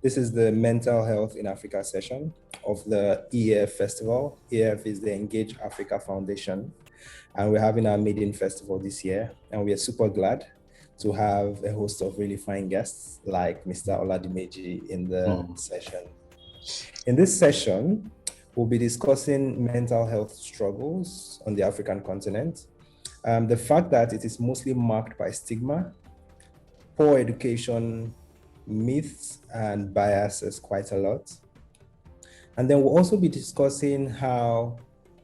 This is the Mental Health in Africa session of the EAF Festival. EAF is the Engage Africa Foundation, and we're having our maiden festival this year, and we are super glad to have a host of really fine guests like Mr. Oladimeji in the session. In this session, we'll be discussing mental health struggles on the African continent, the fact that it is mostly marked by stigma, poor education, myths and biases quite a lot. And then we'll also be discussing how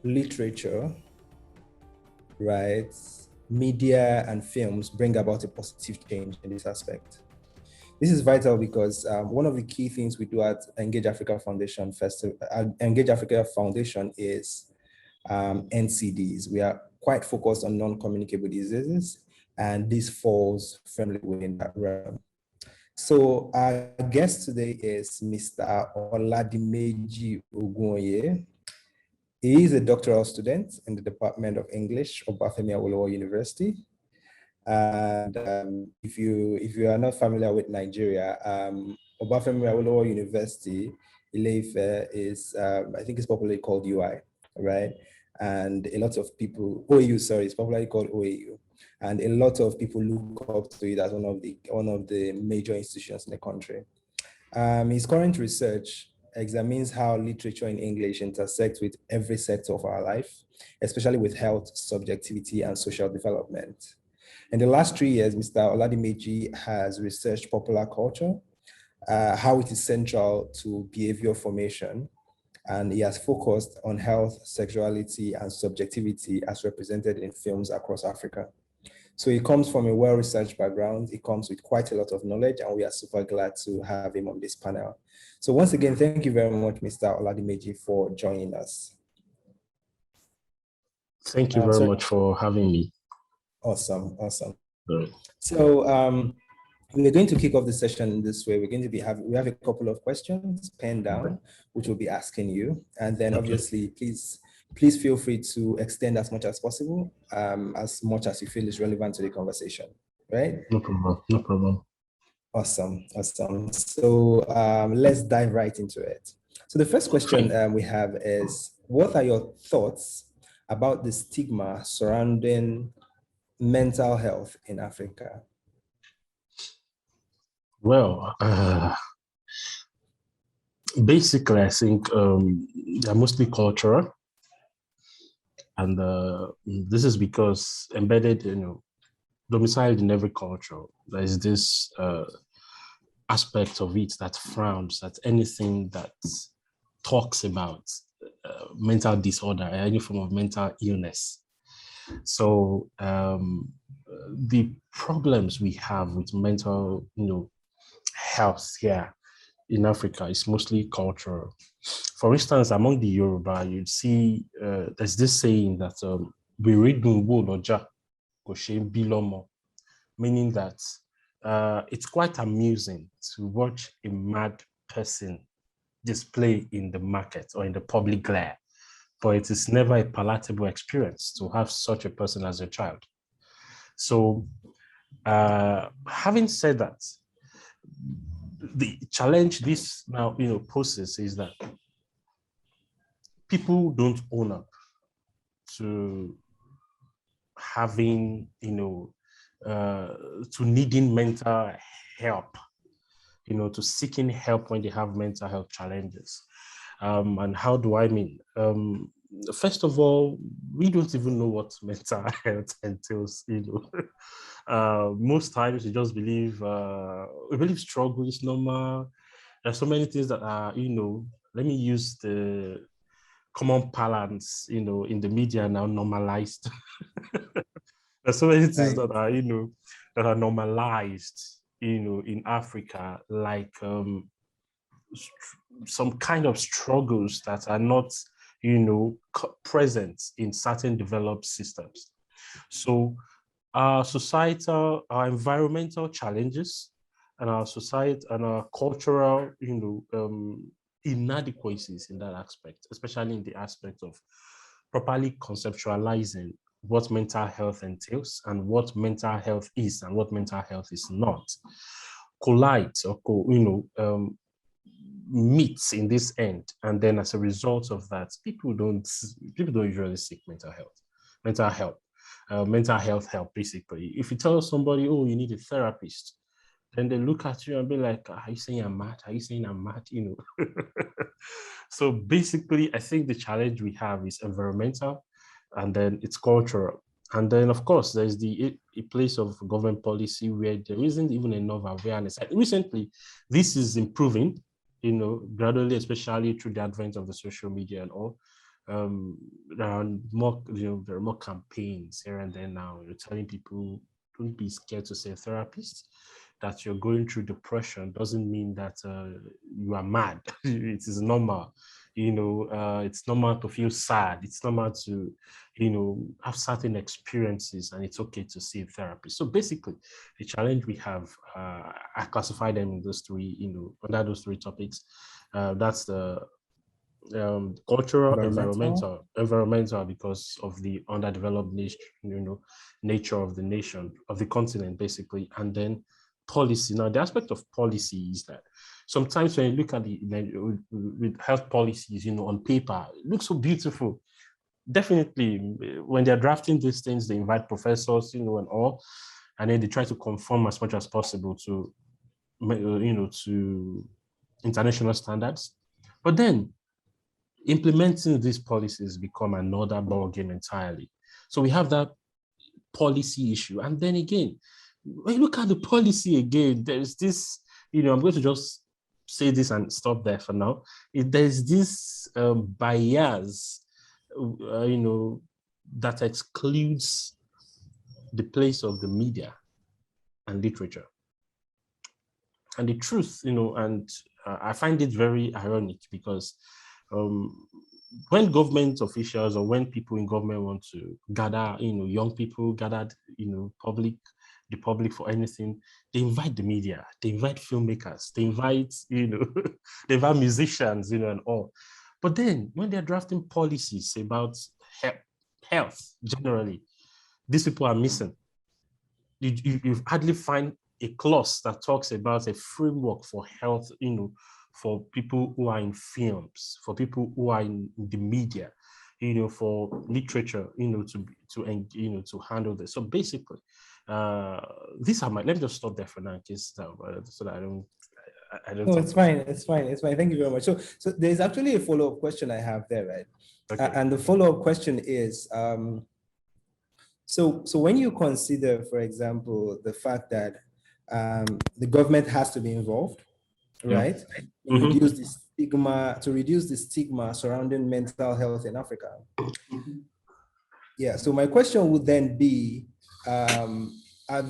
literature, right, media and films bring about a positive change in this aspect. This is vital because one of the key things we do at Engage Africa Foundation is NCDs. We are quite focused on non-communicable diseases, and this falls firmly within that realm. So our guest today is Mr. Oladimeji Ogunoye. He is a doctoral student in the Department of English of Obafemi Awolowo University. And if you are not familiar with Nigeria, Obafemi Awolowo University, Ile-Ife is, I think it's popularly called UI, right? And a lot of people, OAU, sorry, it's popularly called OAU. And a lot of people look up to it as one of the major institutions in the country. His current research examines how literature in English intersects with every sector of our life, especially with health, subjectivity, and social development. In the last 3 years, Mr. Oladimeji has researched popular culture, how it is central to behavior formation, and he has focused on health, sexuality, and subjectivity as represented in films across Africa. So he comes from a well-researched background. He comes with quite a lot of knowledge, and we are super glad to have him on this panel. So once again, thank you very much, Mr. Oladimeji, for joining us. Thank you very much for having me. Awesome. So we're going to kick off the session in this way. We're going to we have a couple of questions penned down, which we'll be asking you. And then obviously, please feel free to extend as much as possible, as much as you feel is relevant to the conversation, right? No problem. Awesome. So let's dive right into it. So the first question we have is, what are your thoughts about the stigma surrounding mental health in Africa? Well, basically, I think they're mostly cultural. And this is because embedded, domiciled in every culture, there is this aspect of it that frowns at anything that talks about mental disorder, any form of mental illness. So the problems we have with mental, health here in Africa is mostly cultural. For instance, among the Yoruba, you'd see there's this saying that we read Oja, meaning that it's quite amusing to watch a mad person display in the market or in the public glare, but it is never a palatable experience to have such a person as a child. So having said that, the challenge this now poses is that people don't own up to having to needing mental help, to seeking help when they have mental health challenges. And how do I mean? First of all, we don't even know what mental health entails. Most times we just believe struggle is normal. There's so many things that are, let me use the common parlance, in the media now, normalized. There's so many things that are, that are normalized, in Africa, like some kind of struggles that are not, present in certain developed systems. So our societal, our environmental challenges, and our society and our cultural, inadequacies in that aspect, especially in the aspect of properly conceptualizing what mental health entails and what mental health is and what mental health is not, collide or meets in this end, and then as a result of that, people don't usually seek mental health help. Basically, if you tell somebody, oh, you need a therapist, then they look at you and be like, are you saying I'm mad? Are you saying I'm mad? So basically, I think the challenge we have is environmental, and then it's cultural. And then, of course, there's a place of government policy where there isn't even enough awareness. Recently, this is improving, gradually, especially through the advent of the social media and all. There are more campaigns here and there now. You're telling people, don't be scared to see a therapist. That you're going through depression doesn't mean that you are mad. It is normal. It's normal to feel sad. It's normal to, have certain experiences, and it's okay to see a therapist. So basically, the challenge we have, I classify them in those three, under those three topics. That's the cultural, environmental, because of the underdeveloped nature of the nation, of the continent, basically, and then policy. Now, the aspect of policy is that sometimes when you look at with health policies, on paper, it looks so beautiful. Definitely, when they're drafting these things, they invite professors, and all, and then they try to conform as much as possible to, to international standards. But then implementing these policies become another ballgame entirely. So we have that policy issue. And then again, when you look at the policy again, there's this, I'm going to just say this and stop there for now. There's this bias, that excludes the place of the media and literature. And the truth, I find it very ironic because when government officials or when people in government want to gather, young people gathered, the public for anything, they invite the media, they invite filmmakers, they invite, they invite musicians, and all. But then when they're drafting policies about health generally, these people are missing. You hardly find a clause that talks about a framework for health, for people who are in films, for people who are in the media, for literature, to handle this. So basically, these are let me just stop there for now, in case so that I don't. No, it's fine. It's fine. It's fine. Thank you very much. So there's actually a follow-up question I have there, right? Okay. And the follow-up question is, so when you consider, for example, the fact that the government has to be involved, right? Yeah. To reduce the stigma surrounding mental health in Africa. Yeah. So my question would then be,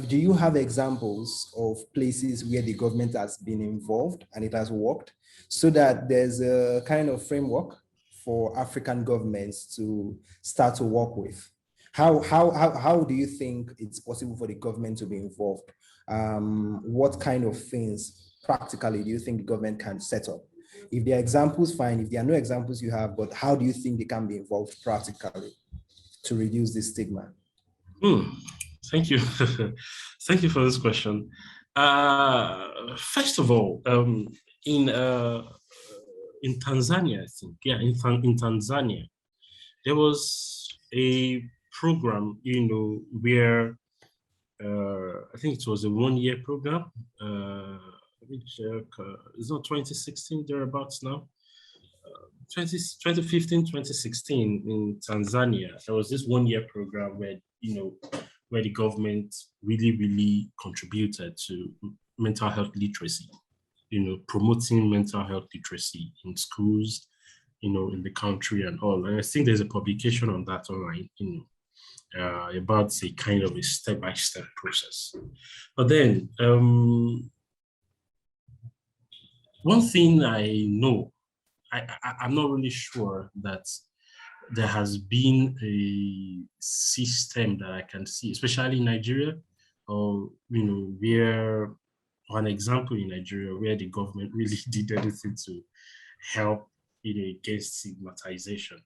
do you have examples of places where the government has been involved and it has worked, so that there's a kind of framework for African governments to start to work with? How do you think it's possible for the government to be involved? What kind of things practically do you think the government can set up? If there are examples, fine. If there are no examples you have, but how do you think they can be involved practically to reduce this stigma? Thank you. Thank you for this question. First of all, in Tanzania, I think, in Tanzania, there was a program, where I think it was a 1-year program. Which it's not 2016 thereabouts now. 2015, 2016 in Tanzania, there was this 1-year program where where the government really contributed to mental health literacy, promoting mental health literacy in schools, in the country and all. And I think there's a publication on that online, about a kind of a step-by-step process. But then, one thing I know, I'm not really sure that there has been a system that I can see, especially in Nigeria, or where, an example in Nigeria where the government really did anything to help against stigmatization.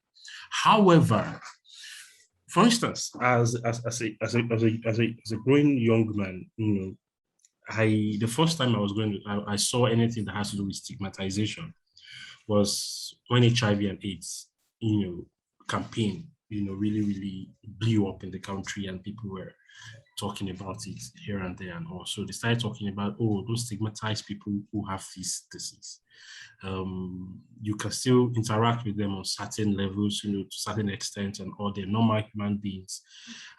However, for instance, as a growing young man, the first time I saw anything that has to do with stigmatization was when HIV and AIDS, campaign, really, really blew up in the country, and people were talking about it here and there. And also they started talking about, oh, those stigmatized people who have this disease. You can still interact with them on certain levels, to certain extent, and all, they're normal human beings.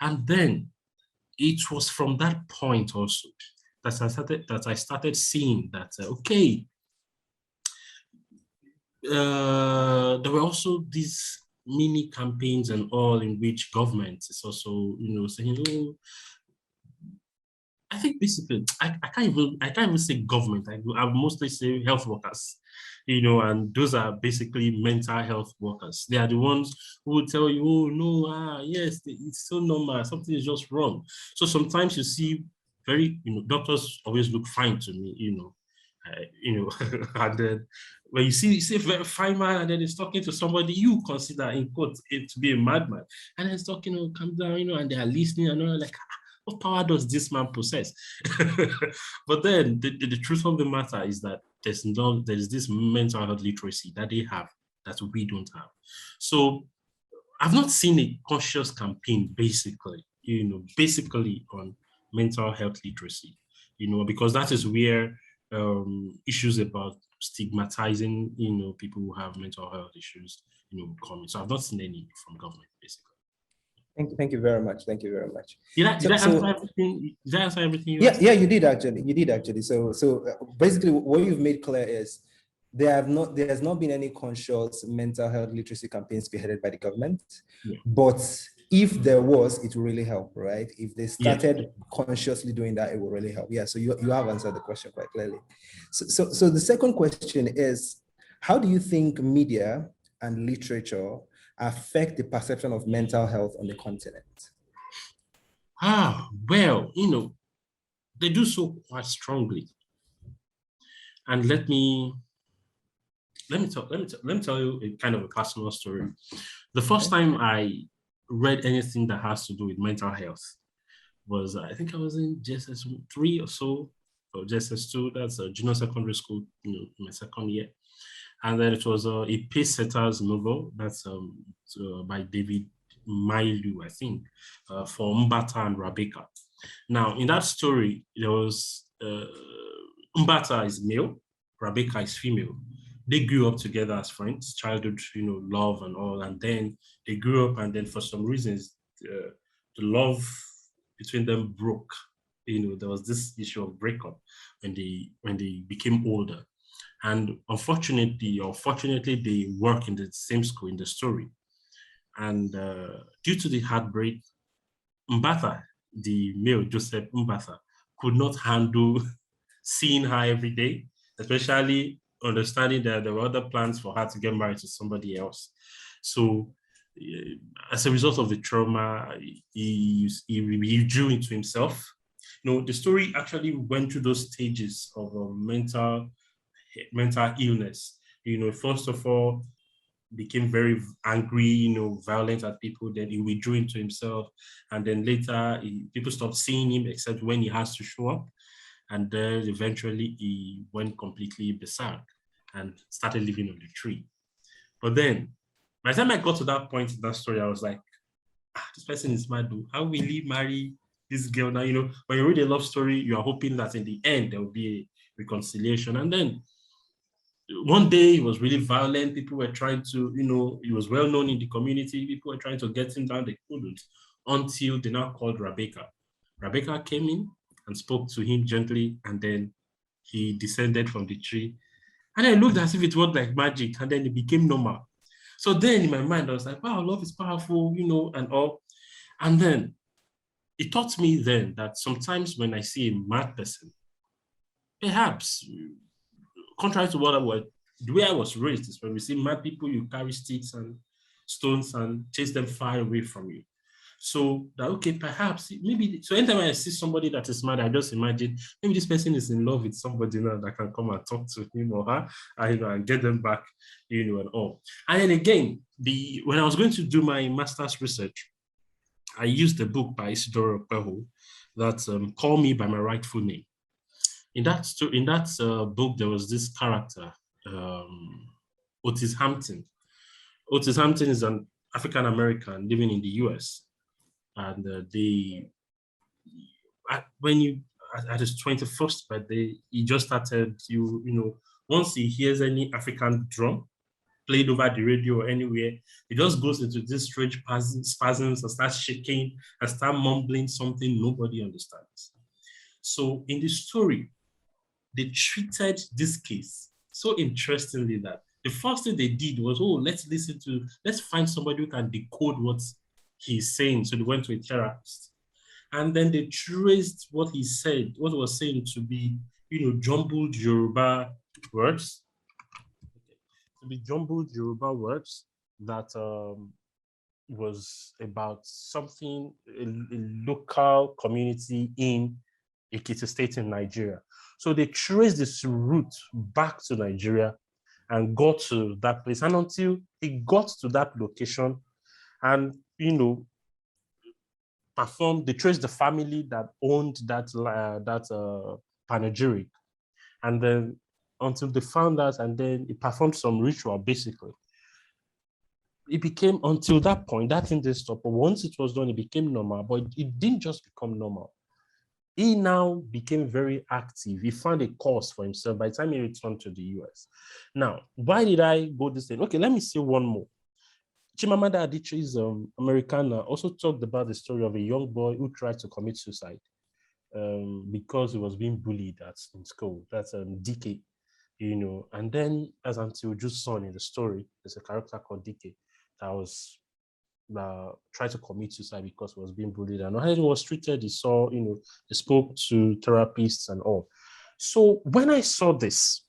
And then it was from that point also that I started seeing that, okay, there were also these mini campaigns and all in which government is also, saying, oh, I think basically, I can't even say government. I would mostly say health workers, and those are basically mental health workers. They are the ones who will tell you, oh no, yes, it's so normal, something is just wrong. So sometimes you see very, doctors always look fine to me, and then when you see a very fine man and then he's talking to somebody you consider in quotes it to be a madman, and he's talking, oh, calm down, and they are listening, and all like, what power does this man possess? But then the truth of the matter is that there's this mental health literacy that they have that we don't have. So I've not seen a conscious campaign basically on mental health literacy, because that is where issues about stigmatizing, people who have mental health issues, come in. So I've not seen any from government, basically. Thank you very much. Thank you very much. Did I answer everything? Did I answer everything you asked? Yeah, you did actually. You did actually. So basically, what you've made clear is there has not been any conscious mental health literacy campaigns spearheaded by the government. Yeah. But if there was, it will really help, right? If they started consciously doing that, it will really help. Yeah. So you have answered the question quite clearly. So the second question is, how do you think media and literature affect the perception of mental health on the continent? Well, they do so quite strongly. And let me tell you a kind of a personal story. The first time I read anything that has to do with mental health was, I think I was in JSS3 or so, or JSS2, that's a junior secondary school, in my second year. And then it was a pace setters novel that's by David Mailu, I think, for Mbata and Rebecca. Now, in that story, there was Mbata is male, Rebecca is female. They grew up together as friends, childhood, love and all. And then they grew up, and then for some reasons, the love between them broke. There was this issue of breakup when they became older. And unfortunately or fortunately, they work in the same school in the story. And due to the heartbreak, Mbata, the male Joseph Mbata, could not handle seeing her every day, especially understanding that there were other plans for her to get married to somebody else. So as a result of the trauma, he withdrew into himself. The story actually went through those stages of mental illness. First of all, became very angry, violent at people. Then he withdrew into himself, and then later people stopped seeing him except when he has to show up. And then eventually he went completely berserk and started living on the tree. But then, by the time I got to that point in that story, I was like, this person is mad. How will he marry this girl now? When you read a love story, you are hoping that in the end there will be a reconciliation. And then one day he was really violent. People were trying to, he was well known in the community. People were trying to get him down. They couldn't, until they now called Rebecca. Rebecca came in and spoke to him gently, and then he descended from the tree. And then it looked as if it worked like magic, and then it became normal. So then in my mind, I was like, wow, love is powerful, and all. And then it taught me then that sometimes when I see a mad person, perhaps, contrary to the way I was raised, is when we see mad people, you carry sticks and stones and chase them far away from you. So that, okay, perhaps, maybe, so anytime I see somebody that is mad, I just imagine, maybe this person is in love with somebody now that can come and talk to him or her, and get them back, and all. And then again, when I was going to do my master's research, I used the book by Isidoro Peho, that's Call Me by My Rightful Name. In that book, there was this character, Otis Hampton. Otis Hampton is an African American living in the US. And when you, at his 21st birthday, he just started, once he hears any African drum played over the radio or anywhere, he just goes into this strange spasms and starts shaking and start mumbling something nobody understands. So in the story, they treated this case so interestingly that the first thing they did was, let's find somebody who can decode what he's saying. So they went to a therapist. And then they traced what he said, what he was saying to be, jumbled Yoruba words. To be jumbled Yoruba words that was about something, a local community in Ekiti State in Nigeria. So they traced this route back to Nigeria and got to that place. And until he got to that location and, performed, they traced the family that owned that panegyric. And then until they found out, and then he performed some ritual, basically. It became, until that point, that thing didn't stop. But once it was done, it became normal. But it didn't just become normal. He now became very active. He found a cause for himself by the time he returned to the US. Now, why did I go this thing? Okay, let me say one more. Chimamanda Adichie's Americana also talked about the story of a young boy who tried to commit suicide because he was being bullied in school. That's DK, and then as Auntie Uju's son in the story, there's a character called DK that was tried to commit suicide because he was being bullied, and how he was treated, he saw, he spoke to therapists and all. So when I saw this,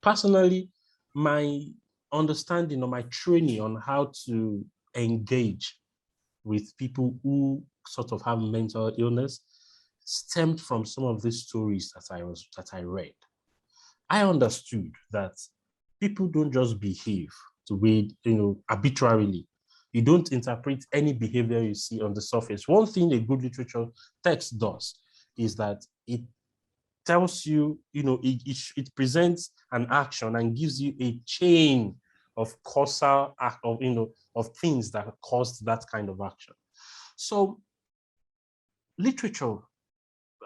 personally, my understanding or my training on how to engage with people who sort of have mental illness stemmed from some of these stories that I read. I understood that people don't just behave the way, arbitrarily. You don't interpret any behavior you see on the surface. One thing a good literature text does is that it tells you, it presents an action and gives you a chain of causal act of things that caused that kind of action. So literature,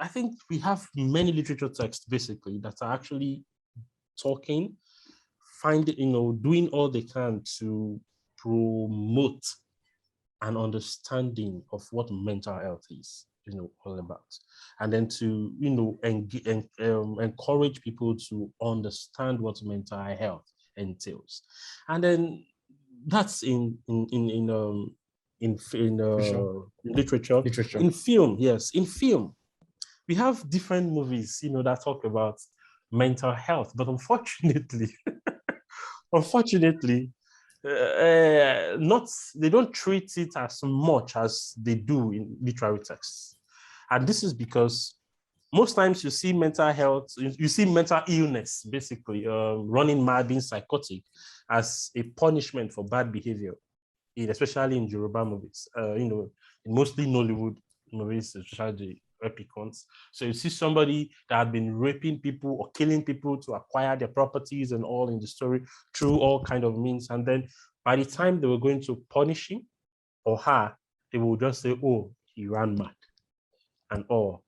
I think we have many literature texts basically that are actually talking, doing all they can to promote an understanding of what mental health is, all about. And then to, encourage people to understand what mental health entails. And then that's in literature. In film, yes, in film, we have different movies, that talk about mental health, but unfortunately, they don't treat it as much as they do in literary texts. And this is because most times you see mental health, you see mental illness, basically, running mad, being psychotic, as a punishment for bad behavior, especially in Yoruba movies, mostly Nollywood movies, especially the epic ones. So you see somebody that had been raping people or killing people to acquire their properties and all in the story through all kind of means. And then by the time they were going to punish him or her, they will just say, oh, he ran mad and all.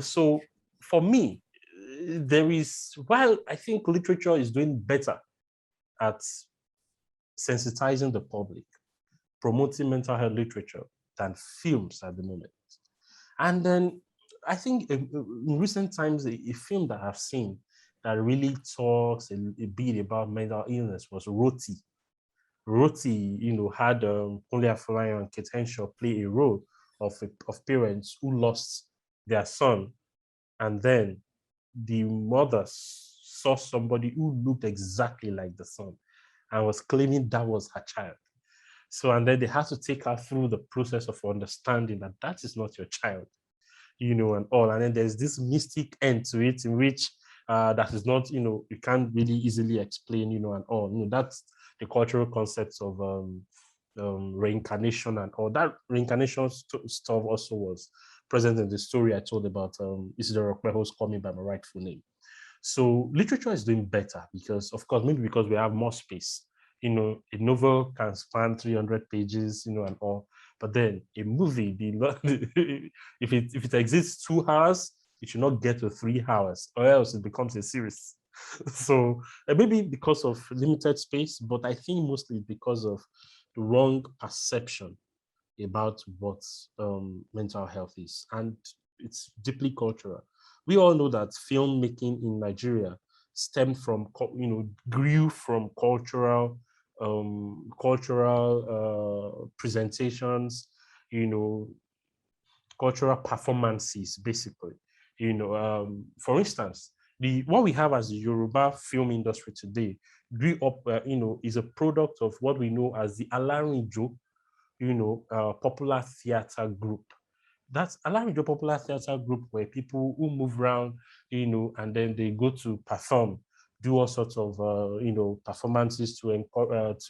So for me, while I think literature is doing better at sensitizing the public, promoting mental health literature than films at the moment. And then I think in recent times, a film that I've seen that really talks a bit about mental illness was Roti. Roti, had Kunle Afolayan and Kate Henshaw play a role of parents who lost their son, and then the mother saw somebody who looked exactly like the son and was claiming that was her child. So, and then they had to take her through the process of understanding that that is not your child, and all. And then there's this mystic end to it in which that is not, you can't really easily explain, and all. That's the cultural concepts of reincarnation and all. That reincarnation stuff also was present in the story I told about Isidore Okpeho's Call Me By My Rightful Name. So literature is doing better because, of course, maybe because we have more space. You know, a novel can span 300 pages, you know, and all. But then a movie, if it exists 2 hours, it should not get to 3 hours, or else it becomes a series. So maybe because of limited space, but I think mostly because of the wrong perception about what mental health is, and it's deeply cultural. We all know that filmmaking in Nigeria stemmed from, grew from cultural presentations, you know, cultural performances, basically. For instance, the what we have as the Yoruba film industry today grew up, is a product of what we know as the Alarinjo, popular theater group. That's Alarinjo popular theater group where people who move around, and then they go to perform, do all sorts of, performances to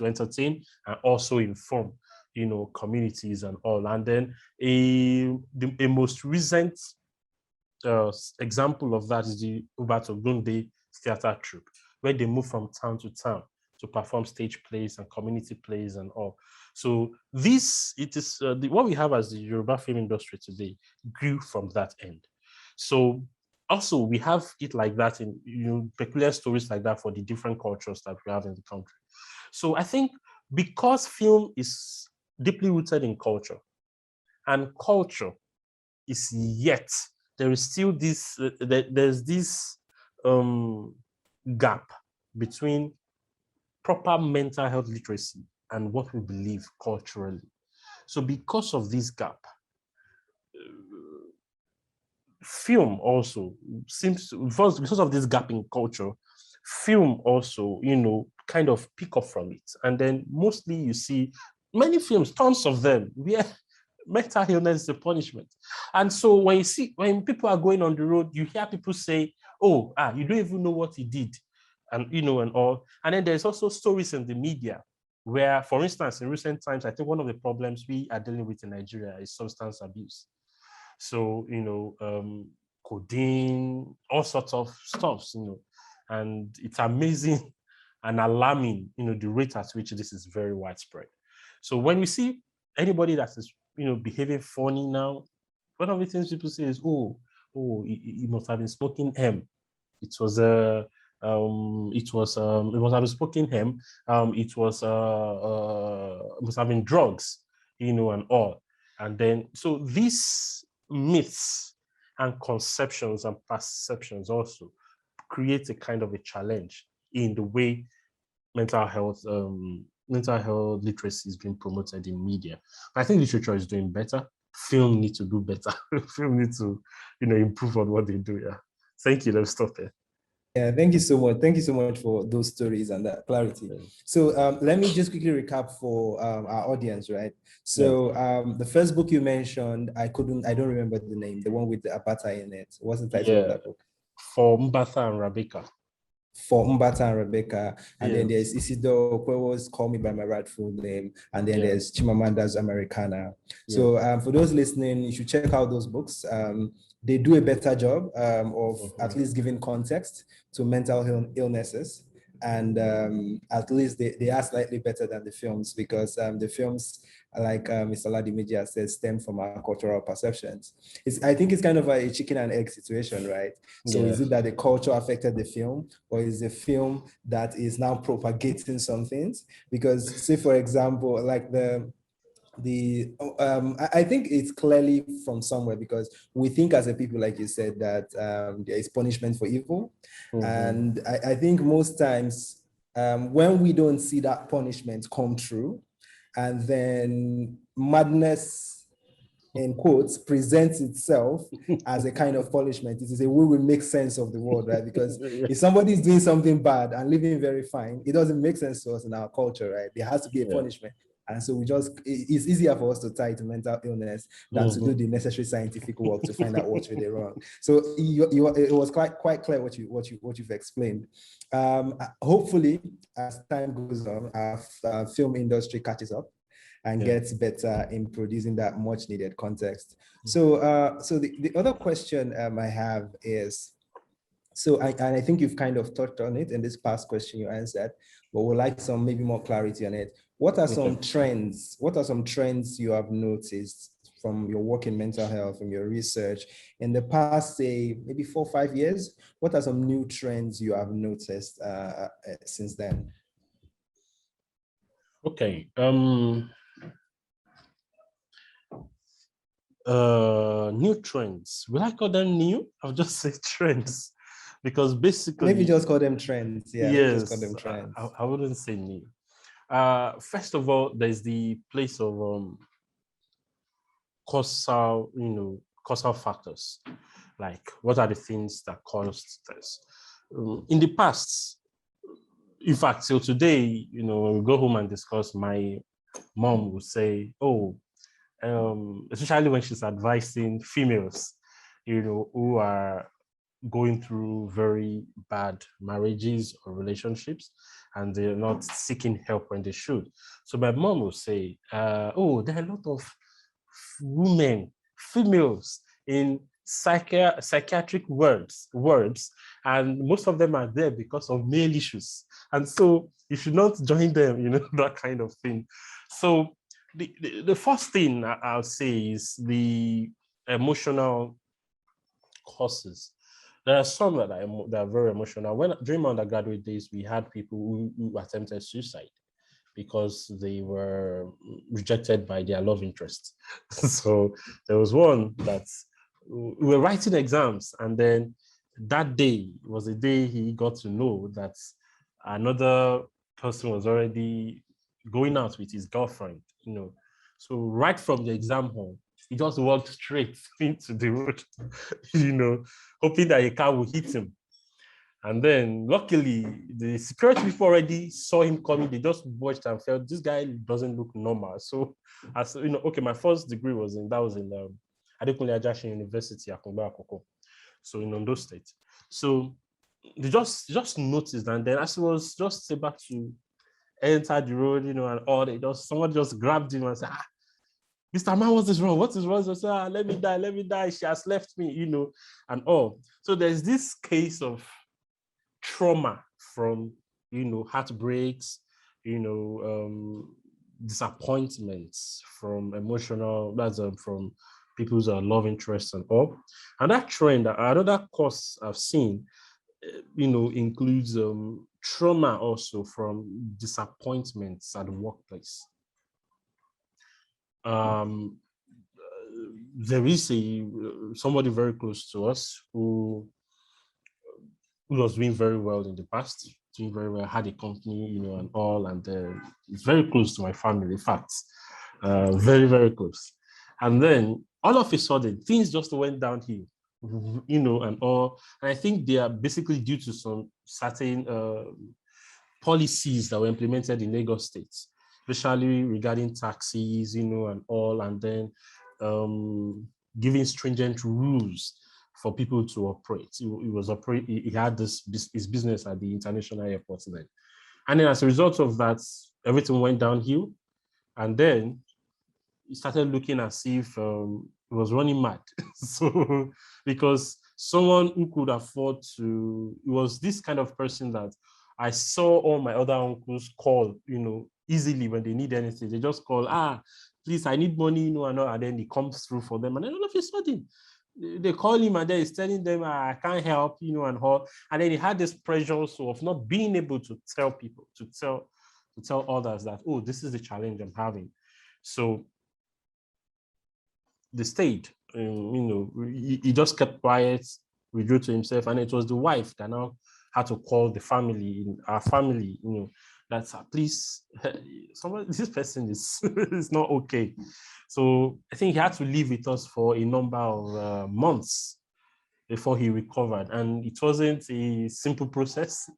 entertain and also inform, communities and all. And then a most recent example of that is the Ubato Gunde theater troupe, where they move from town to town to perform stage plays and community plays and all. So what we have as the Yoruba film industry today grew from that end. So also we have it like that in peculiar stories like that for the different cultures that we have in the country. So I think because film is deeply rooted in culture, and culture is yet there is still this there's this gap between proper mental health literacy and what we believe culturally. So because of this gap, film also seems to, first, because of this gap in culture, film also, kind of pick up from it. And then mostly you see many films, tons of them, where mental illness is a punishment. And so when people are going on the road, you hear people say, oh, you don't even know what he did. And, and all. And then there's also stories in the media where, for instance, in recent times, I think one of the problems we are dealing with in Nigeria is substance abuse. So, codeine, all sorts of stuffs, and it's amazing and alarming, the rate at which this is very widespread. So when we see anybody that is, behaving funny now, one of the things people say is, he must have been smoking hemp. It was it must have been smoking hemp. It must have been drugs, and all. And then, so these myths and conceptions and perceptions also create a kind of a challenge in the way mental health literacy is being promoted in media. I think literature is doing better. Film needs to do better. Film needs to, improve on what they do. Yeah. Thank you. Let's stop there. Yeah, thank you so much. Thank you so much for those stories and that clarity. So let me just quickly recap for our audience, right? So the first book you mentioned, I don't remember the name, the one with the Abata in it. What's the title of that book? For Mbatha and Rebecca. For Mbata and Rebecca, and then there's Isidore Okwewo's Call Me by My Rightful Name, and then there's Chimamanda's Americana. So for those listening, you should check out those books. They do a better job of at least giving context to mental illnesses, and at least they are slightly better than the films, because the films, like Mr. Oladimeji says, stem from our cultural perceptions. I think it's kind of a chicken and egg situation, right? So is it that the culture affected the film, or is the film that is now propagating some things? Because, say for example, like I think it's clearly from somewhere, because we think as a people, like you said, that there is punishment for evil. And I think most times when we don't see that punishment come true, and then madness, in quotes, presents itself as a kind of punishment, it is a way we make sense of the world, right? Because if somebody is doing something bad and living very fine, it doesn't make sense to us in our culture, right? There has to be a punishment. And so it's easier for us to tie to mental illness than to do the necessary scientific work to find out what's really wrong. So it was quite clear what you've explained. Hopefully, as time goes on, our film industry catches up and gets better in producing that much needed context. So the other question I have is, So I think you've kind of touched on it in this past question you answered, but we'd like some maybe more clarity on it. What are some trends? What are some trends you have noticed from your work in mental health, from your research in the past, say, maybe 4 or 5 years? What are some new trends you have noticed since then? Okay. New trends. Will I call them new? I'll just say trends, because basically, maybe just call them trends. Yeah, maybe just call them yes, trends. I wouldn't say new. First of all, there's the place of causal factors. Like, what are the things that caused this? In the past, in fact, till today, when we go home and discuss, my mom will say, "Oh, especially when she's advising females, who are going through very bad marriages or relationships, and they're not seeking help when they should." So my mom will say, "Oh, there are a lot of women, females in psychiatric wards, and most of them are there because of male issues, and so you should not join them," that kind of thing. So the first thing I'll say is the emotional causes. There are some that are very emotional. During my undergraduate days, we had people who attempted suicide because they were rejected by their love interest. So there was one that we were writing exams, and then that day was the day he got to know that another person was already going out with his girlfriend, So right from the exam hall, he just walked straight into the road, hoping that a car would hit him. And then luckily, the security people already saw him coming. They just watched and felt this guy doesn't look normal. So, okay, my first degree was in Adekunle Ajasin University, Akunba Akoko. So in Ondo State. So they just noticed, and then as he was just about to enter the road, and all, someone just grabbed him and said, "Mr. Man, what is wrong? What is wrong?" So I said, let me die. She has left me, and all. So there's this case of trauma from, heartbreaks, disappointments, from emotional, from people's love interests and all. And that trend, another cause I've seen, includes trauma also from disappointments at the workplace. There is somebody very close to us who was doing very well in the past, doing very well, had a company, and all, and it's very close to my family, in fact, very, very close. And then all of a sudden, things just went downhill, and all. And I think they are basically due to some certain policies that were implemented in Lagos State, especially regarding taxis, and all, and then giving stringent rules for people to operate. He had his business at the international airport then. And then as a result of that, everything went downhill. And then he started looking as if he was running mad. So, because someone who could afford to, it was this kind of person that I saw all my other uncles call, easily when they need anything. They just call, please, I need money, and all, and then he comes through for them. And then all of a sudden, they call him and then he's telling them, I can't help, and all. And then he had this pressure also of not being able to tell people, to tell others that, oh, this is the challenge I'm having. So they stayed, he just kept quiet, withdrew to himself, and it was the wife that now had to call the family, our family, that please, this person is is not okay. So I think he had to live with us for a number of months before he recovered, and it wasn't a simple process,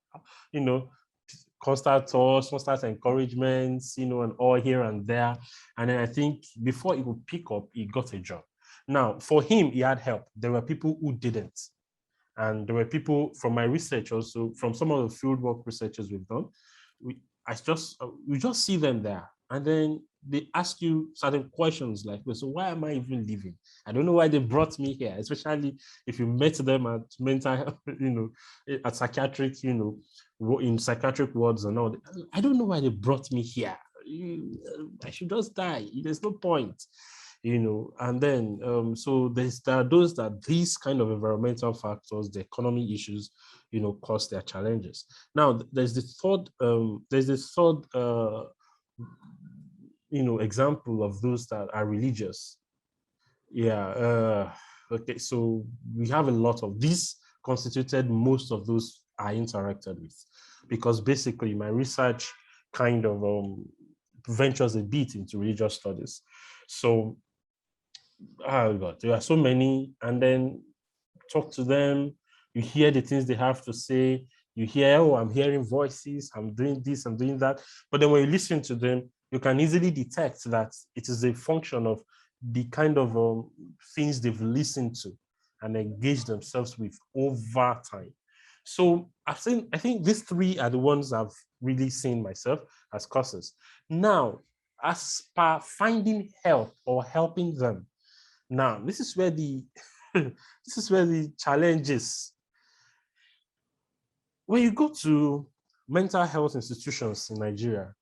constant talks, constant encouragements, and all here and there. And then I think before he would pick up, he got a job. Now, for him, he had help. There were people who didn't. And there were people from my research also, from some of the fieldwork researchers we've done, we just see them there. And then they ask you certain questions like, so why am I even living? I don't know why they brought me here, especially if you met them at mental health, at psychiatric, in psychiatric wards and all. I don't know why they brought me here. I should just die. There's no point, and then so there are those that these kind of environmental factors, the economy issues, cause their challenges. Now there's the third example of those that are religious. Okay, so we have a lot of these constituted most of those I interacted with, because basically my research kind of ventures a bit into religious studies. So oh God, there are so many, and then talk to them, you hear the things they have to say, you hear, oh, I'm hearing voices, I'm doing this, I'm doing that. But then when you listen to them, you can easily detect that it is a function of the kind of things they've listened to and engaged themselves with over time. So I think these three are the ones I've really seen myself as causes. Now, as per finding help or helping them, now this is where the this is where the challenge is. When you go to mental health institutions in Nigeria,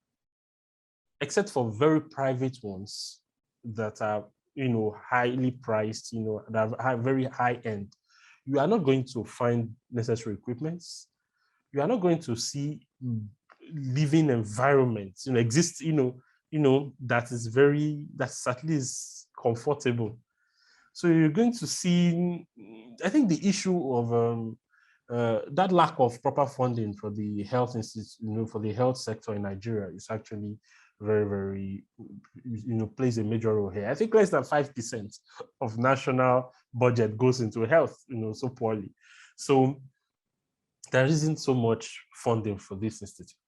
except for very private ones that are, highly priced, that are very high end, you are not going to find necessary equipments. You are not going to see living environments, exist, that's at least comfortable. So you're going to see, I think the issue of that lack of proper funding for the health institute, for the health sector in Nigeria is actually very, very, plays a major role here. I think less than 5% of national budget goes into health, so poorly. So there isn't so much funding for these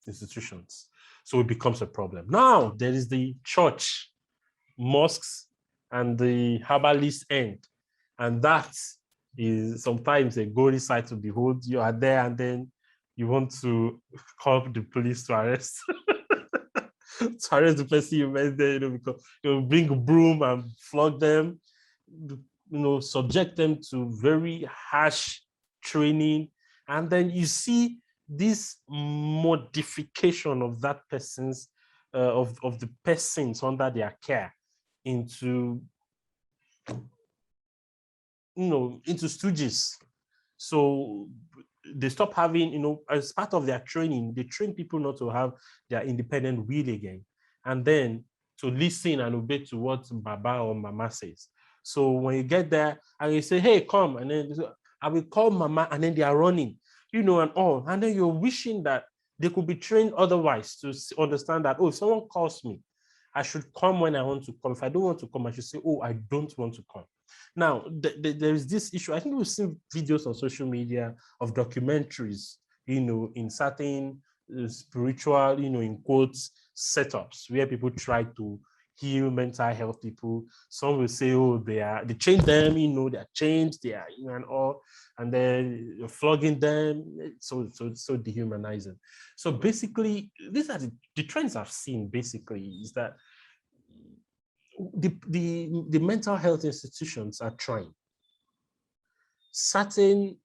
institutions. So it becomes a problem. Now there is the church, mosques, and the herbalist end. And that is sometimes a gory sight to behold. You are there and then you want to call the police to arrest to arrest the person you met there, because you bring a broom and flog them, subject them to very harsh training. And then you see this modification of that person's of the persons under their care into stooges. So they stop having, as part of their training, they train people not to have their independent will again, and then to listen and obey to what Baba or Mama says. So when you get there and you say, hey, come, and then I will call Mama, and then they are running, and all, and then you're wishing that they could be trained otherwise to understand that, oh, if someone calls me, I should come when I want to come. If I don't want to come, I should say, oh, I don't want to come. Now, there is this issue. I think we've seen videos on social media of documentaries, in certain spiritual, in quotes, setups where people try to heal mental health people. Some will say, oh, they change them, they are changed, they are, and all, and then you're flogging them, so dehumanizing. So basically, these are the trends I've seen. Basically, is that the mental health institutions are trying. Certain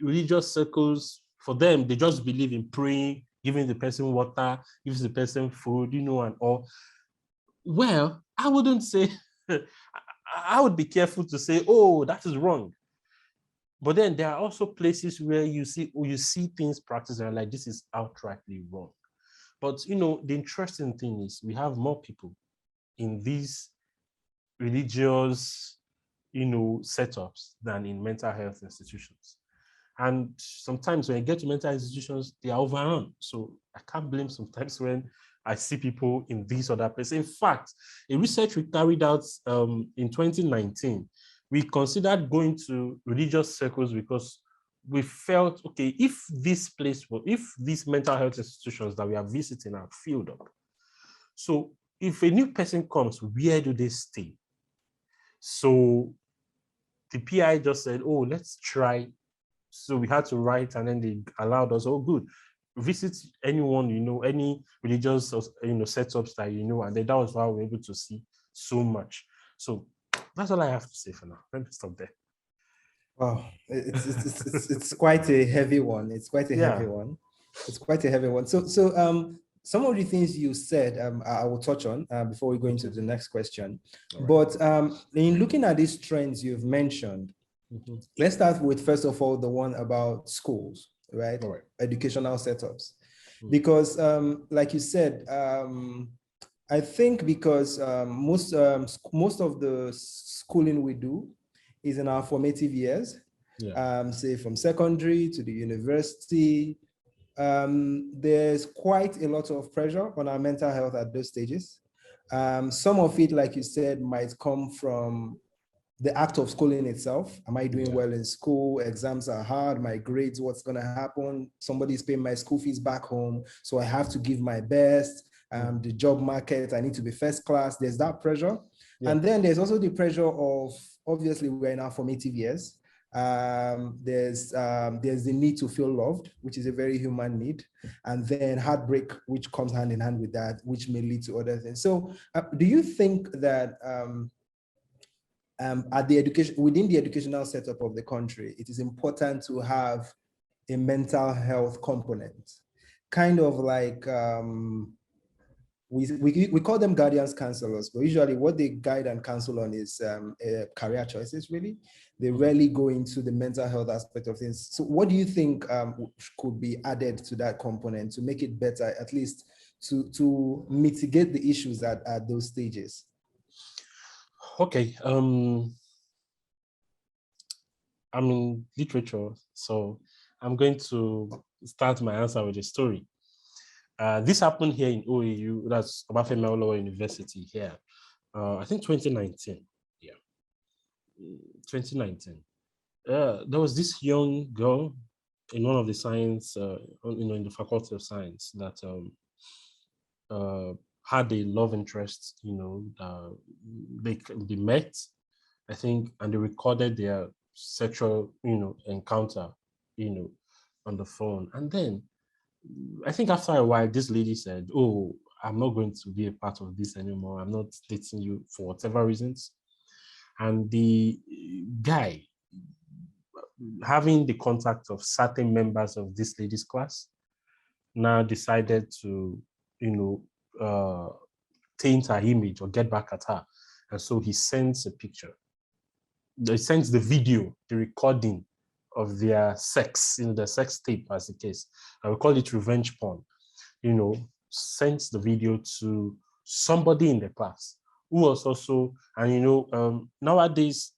religious circles, for them, they just believe in praying, giving the person water, giving the person food, and all. Well, I wouldn't say, I would be careful to say, oh, that is wrong. But then there are also places where you see things practiced and like, this is outrightly wrong. But, the interesting thing is we have more people in these religious, setups than in mental health institutions. And sometimes when I get to mental institutions, they are overrun. So I can't blame sometimes when I see people in these other places. In fact, a research we carried out in 2019, we considered going to religious circles because we felt, okay, if these mental health institutions that we are visiting are filled up, so if a new person comes, where do they stay? So the PI just said, oh, let's try. So we had to write, and then they allowed us, oh, good. visit anyone, any religious, setups that and then that was why we were able to see so much. So that's all I have to say for now. Let me stop there. Wow, it's quite a heavy one. It's quite a heavy one. It's quite a heavy one. So some of the things you said, I will touch on before we go into the next question. Right. But in looking at these trends you've mentioned, let's start with, first of all, the one about schools, right? Educational setups. Because like you said, I think because most of the schooling we do is in our formative years, say from secondary to the university. There's quite a lot of pressure on our mental health at those stages. Some of it, like you said, might come from the act of schooling itself. Am I doing well in school? Exams are hard, my grades, what's gonna happen? Somebody's paying my school fees back home, so I have to give my best. The job market, I need to be first class. There's that pressure. And then there's also the pressure of, obviously we're in our formative years. There's the need to feel loved, which is a very human need. And then heartbreak, which comes hand in hand with that, which may lead to other things. So do you think that within the educational setup of the country, it is important to have a mental health component, kind of like we call them guidance counselors, but usually what they guide and counsel on is career choices, really. They rarely go into the mental health aspect of things. So what do you think could be added to that component to make it better, at least to mitigate the issues at those stages? Okay. I'm in literature, so I'm going to start my answer with a story. This happened here in OAU, that's Obafemi Awolowo University here. I think 2019. Yeah, 2019. There was this young girl in one of the science, in the Faculty of Science that had a love interest. They met, I think, and they recorded their sexual, encounter, on the phone, and then I think after a while, this lady said, "Oh, I'm not going to be a part of this anymore. I'm not dating you for whatever reasons." And the guy, having the contact of certain members of this lady's class, now decided to, taint her image or get back at her. And so he sends a picture. He sends the video, the recording of their sex, the sex tape as the case. I would call it revenge porn. Sends the video to somebody in the class who was also, and nowadays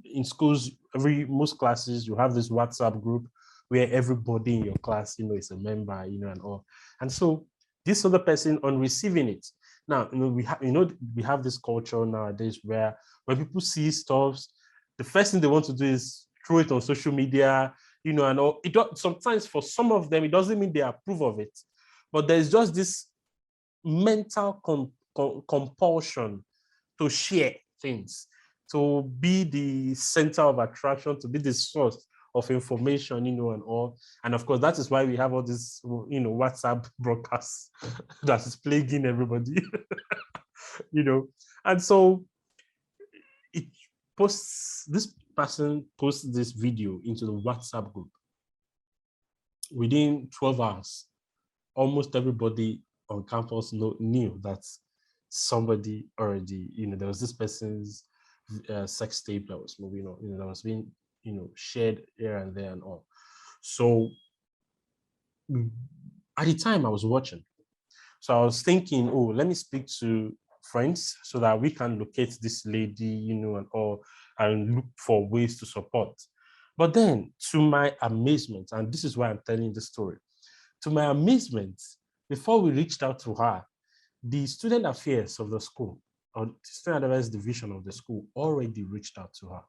in schools, most classes, you have this WhatsApp group where everybody in your class, is a member, and all. And so this other person on receiving it. Now, we have this culture nowadays where when people see stuff, the first thing they want to do is throw it on social media, and all. Sometimes for some of them, it doesn't mean they approve of it, but there's just this mental compulsion to share things, to be the center of attraction, to be the source of information, and all. And of course, that is why we have all this, WhatsApp broadcasts that is plaguing everybody, And so this person posts this video into the WhatsApp group. Within 12 hours, almost everybody on campus knew that somebody already, there was this person's sex tape that was moving on, that was being, shared here and there and all. So at the time I was watching, so I was thinking, oh, let me speak to friends so that we can locate this lady, and all, and look for ways to support. But then, to my amazement, and this is why I'm telling the story, to my amazement, before we reached out to her, the student affairs of the school, or the student affairs division of the school, already reached out to her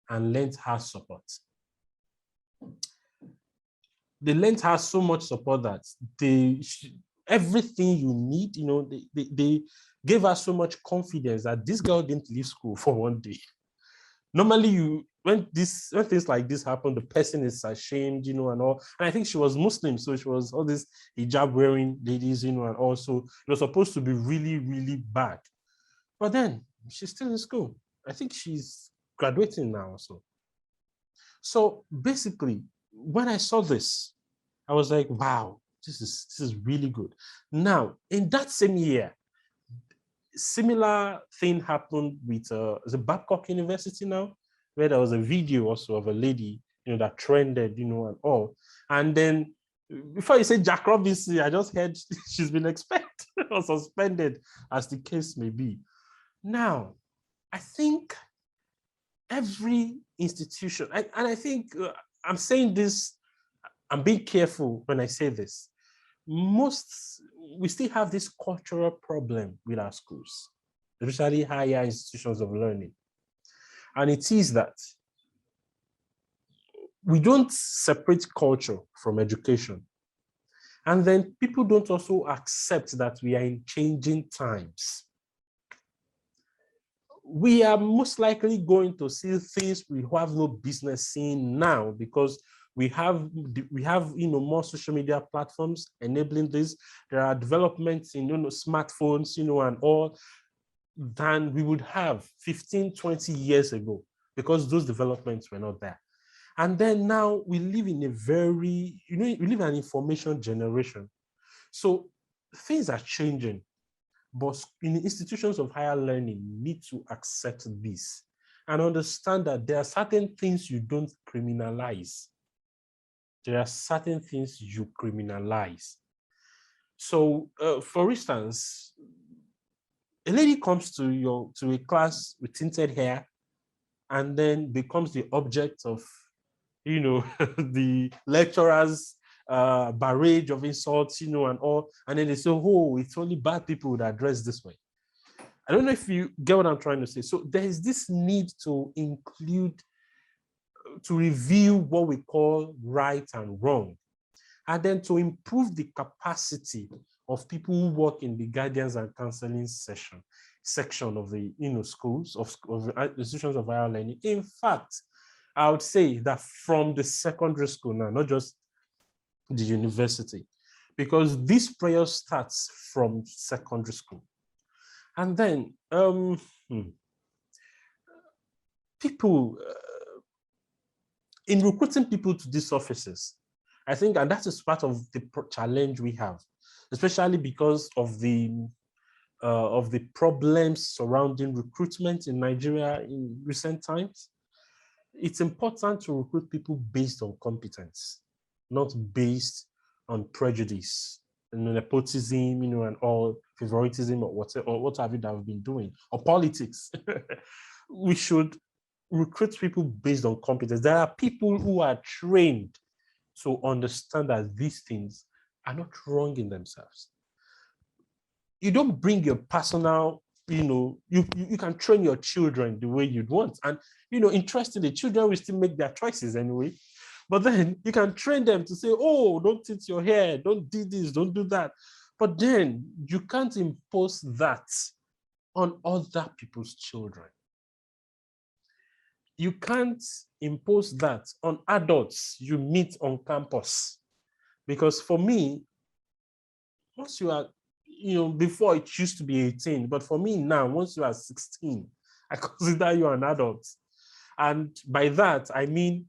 and lent her support. They lent her so much support that everything you need, they gave her so much confidence that this girl didn't leave school for one day. Normally, when things like this happen, the person is ashamed, and all. And I think she was Muslim, so she was all these hijab wearing ladies, and also it was supposed to be really, really bad. But then she's still in school. I think she's graduating now. So basically, when I saw this, I was like, wow, this is really good. Now, in that same year, similar thing happened with the Babcock University now, where there was a video also of a lady, that trended, and all. And then before you say Jack Robinson, I just heard she's been expelled or suspended, as the case may be. Now, I think every institution, and I think I'm saying this, I'm being careful when I say this. We still have this cultural problem with our schools, especially higher institutions of learning. And it is that we don't separate culture from education. And then people don't also accept that we are in changing times. We are most likely going to see things we have no business seeing now, because we have more social media platforms enabling this. There are developments in smartphones, and all, than we would have 15, 20 years ago, because those developments were not there. And then now we live in we live in an information generation. So things are changing, but in institutions of higher learning need to accept this and understand that there are certain things you don't criminalize. There are certain things you criminalize. So, for instance, a lady comes to a class with tinted hair and then becomes the object of, the lecturer's barrage of insults, and all. And then they say, oh, it's only bad people that dress this way. I don't know if you get what I'm trying to say. So there is this need to include, to review what we call right and wrong, and then to improve the capacity of people who work in the guidance and counseling section of the schools, of institutions of higher learning. In fact, I would say that from the secondary school now, not just the university, because this prayer starts from secondary school. And then people, in recruiting people to these offices, I think, and that is part of the challenge we have, especially because of the problems surrounding recruitment in Nigeria in recent times. It's important to recruit people based on competence, not based on prejudice and nepotism, and all, favoritism, or what have you that we've been doing, or politics. We should recruit people based on competence. There are people who are trained to understand that these things are not wrong in themselves. You don't bring your personal, you can train your children the way you'd want. And, interestingly, children will still make their choices anyway. But then you can train them to say, oh, don't tint your hair, don't do this, don't do that. But then you can't impose that on other people's children. You can't impose that on adults you meet on campus. Because for me, once you are, before it used to be 18, but for me now, once you are 16, I consider you an adult. And by that, I mean,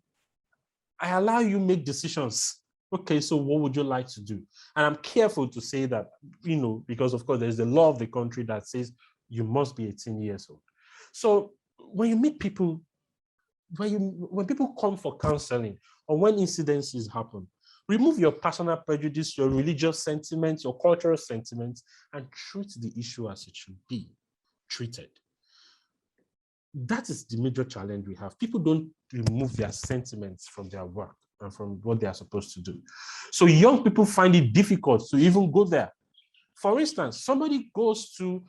I allow you make decisions. Okay, so what would you like to do? And I'm careful to say that, because of course there's the law of the country that says you must be 18 years old. So when you meet people, when people come for counseling, or when incidences happen, remove your personal prejudice, your religious sentiments, your cultural sentiments, and treat the issue as it should be treated. That is the major challenge we have. People don't remove their sentiments from their work and from what they are supposed to do. So young people find it difficult to even go there. For instance, somebody goes to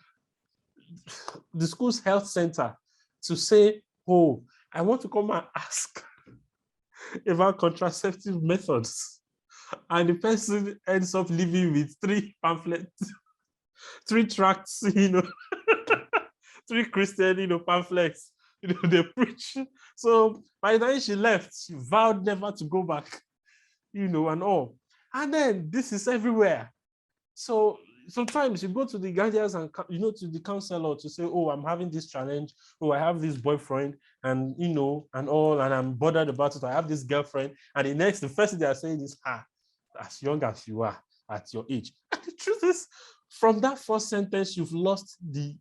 the school's health center to say, oh, I want to come and ask about contraceptive methods. And the person ends up living with 3 pamphlets, 3 tracts, 3 Christian, pamphlets they preach. So by the time she left, she vowed never to go back, and all. And then this is everywhere. So sometimes you go to the guardians and, to the counselor to say, oh, I'm having this challenge. Oh, I have this boyfriend and, and all, and I'm bothered about it. I have this girlfriend. And the first thing they are saying is, as young as you are at your age. And the truth is, from that first sentence, you've lost the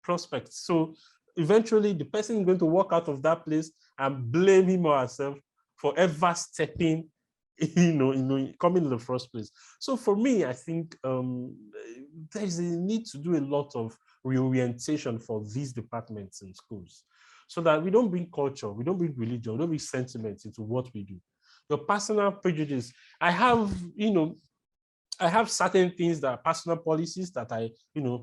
prospect. So eventually the person is going to walk out of that place and blame him or herself for ever stepping, coming in the first place. So for me, I think there's a need to do a lot of reorientation for these departments in schools so that we don't bring culture, we don't bring religion, we don't bring sentiment into what we do. Your personal prejudice. I have certain things that are personal policies that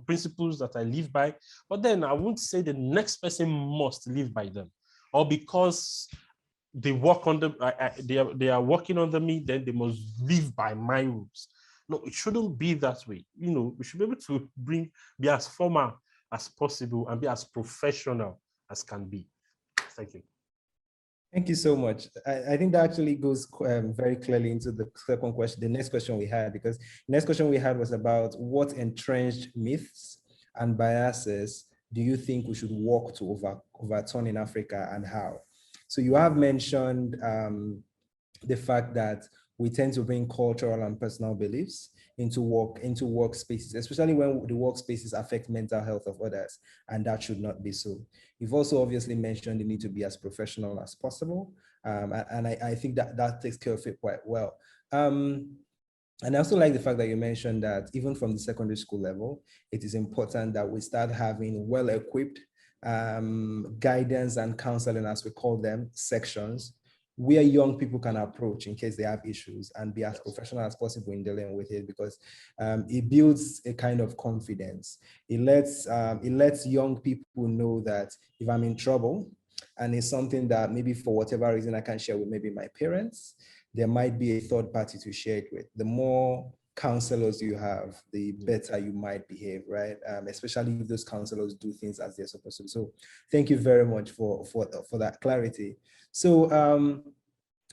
principles that I live by, but then I won't say the next person must live by them, or because they work under, they are working under me, then they must live by my rules. No, it shouldn't be that way. We should be able to be as formal as possible and be as professional as can be. Thank you. Thank you so much. I think that actually goes very clearly into the second question, the next question we had, because the next question we had was about what entrenched myths and biases do you think we should work to overturn in Africa, and how? So you have mentioned the fact that we tend to bring cultural and personal beliefs into workspaces, especially when the workspaces affect mental health of others, and that should not be so. You've also obviously mentioned the need to be as professional as possible, and I think that takes care of it quite well. And I also like the fact that you mentioned that even from the secondary school level, it is important that we start having well-equipped guidance and counseling, as we call them, sections, where young people can approach in case they have issues and be as professional as possible in dealing with it, because it builds a kind of confidence. It lets young people know that if I'm in trouble and it's something that maybe for whatever reason I can't share with maybe my parents, there might be a third party to share it with. The more counselors you have, the better you might behave, right? Especially if those counselors do things as they're supposed to. So thank you very much for that clarity. So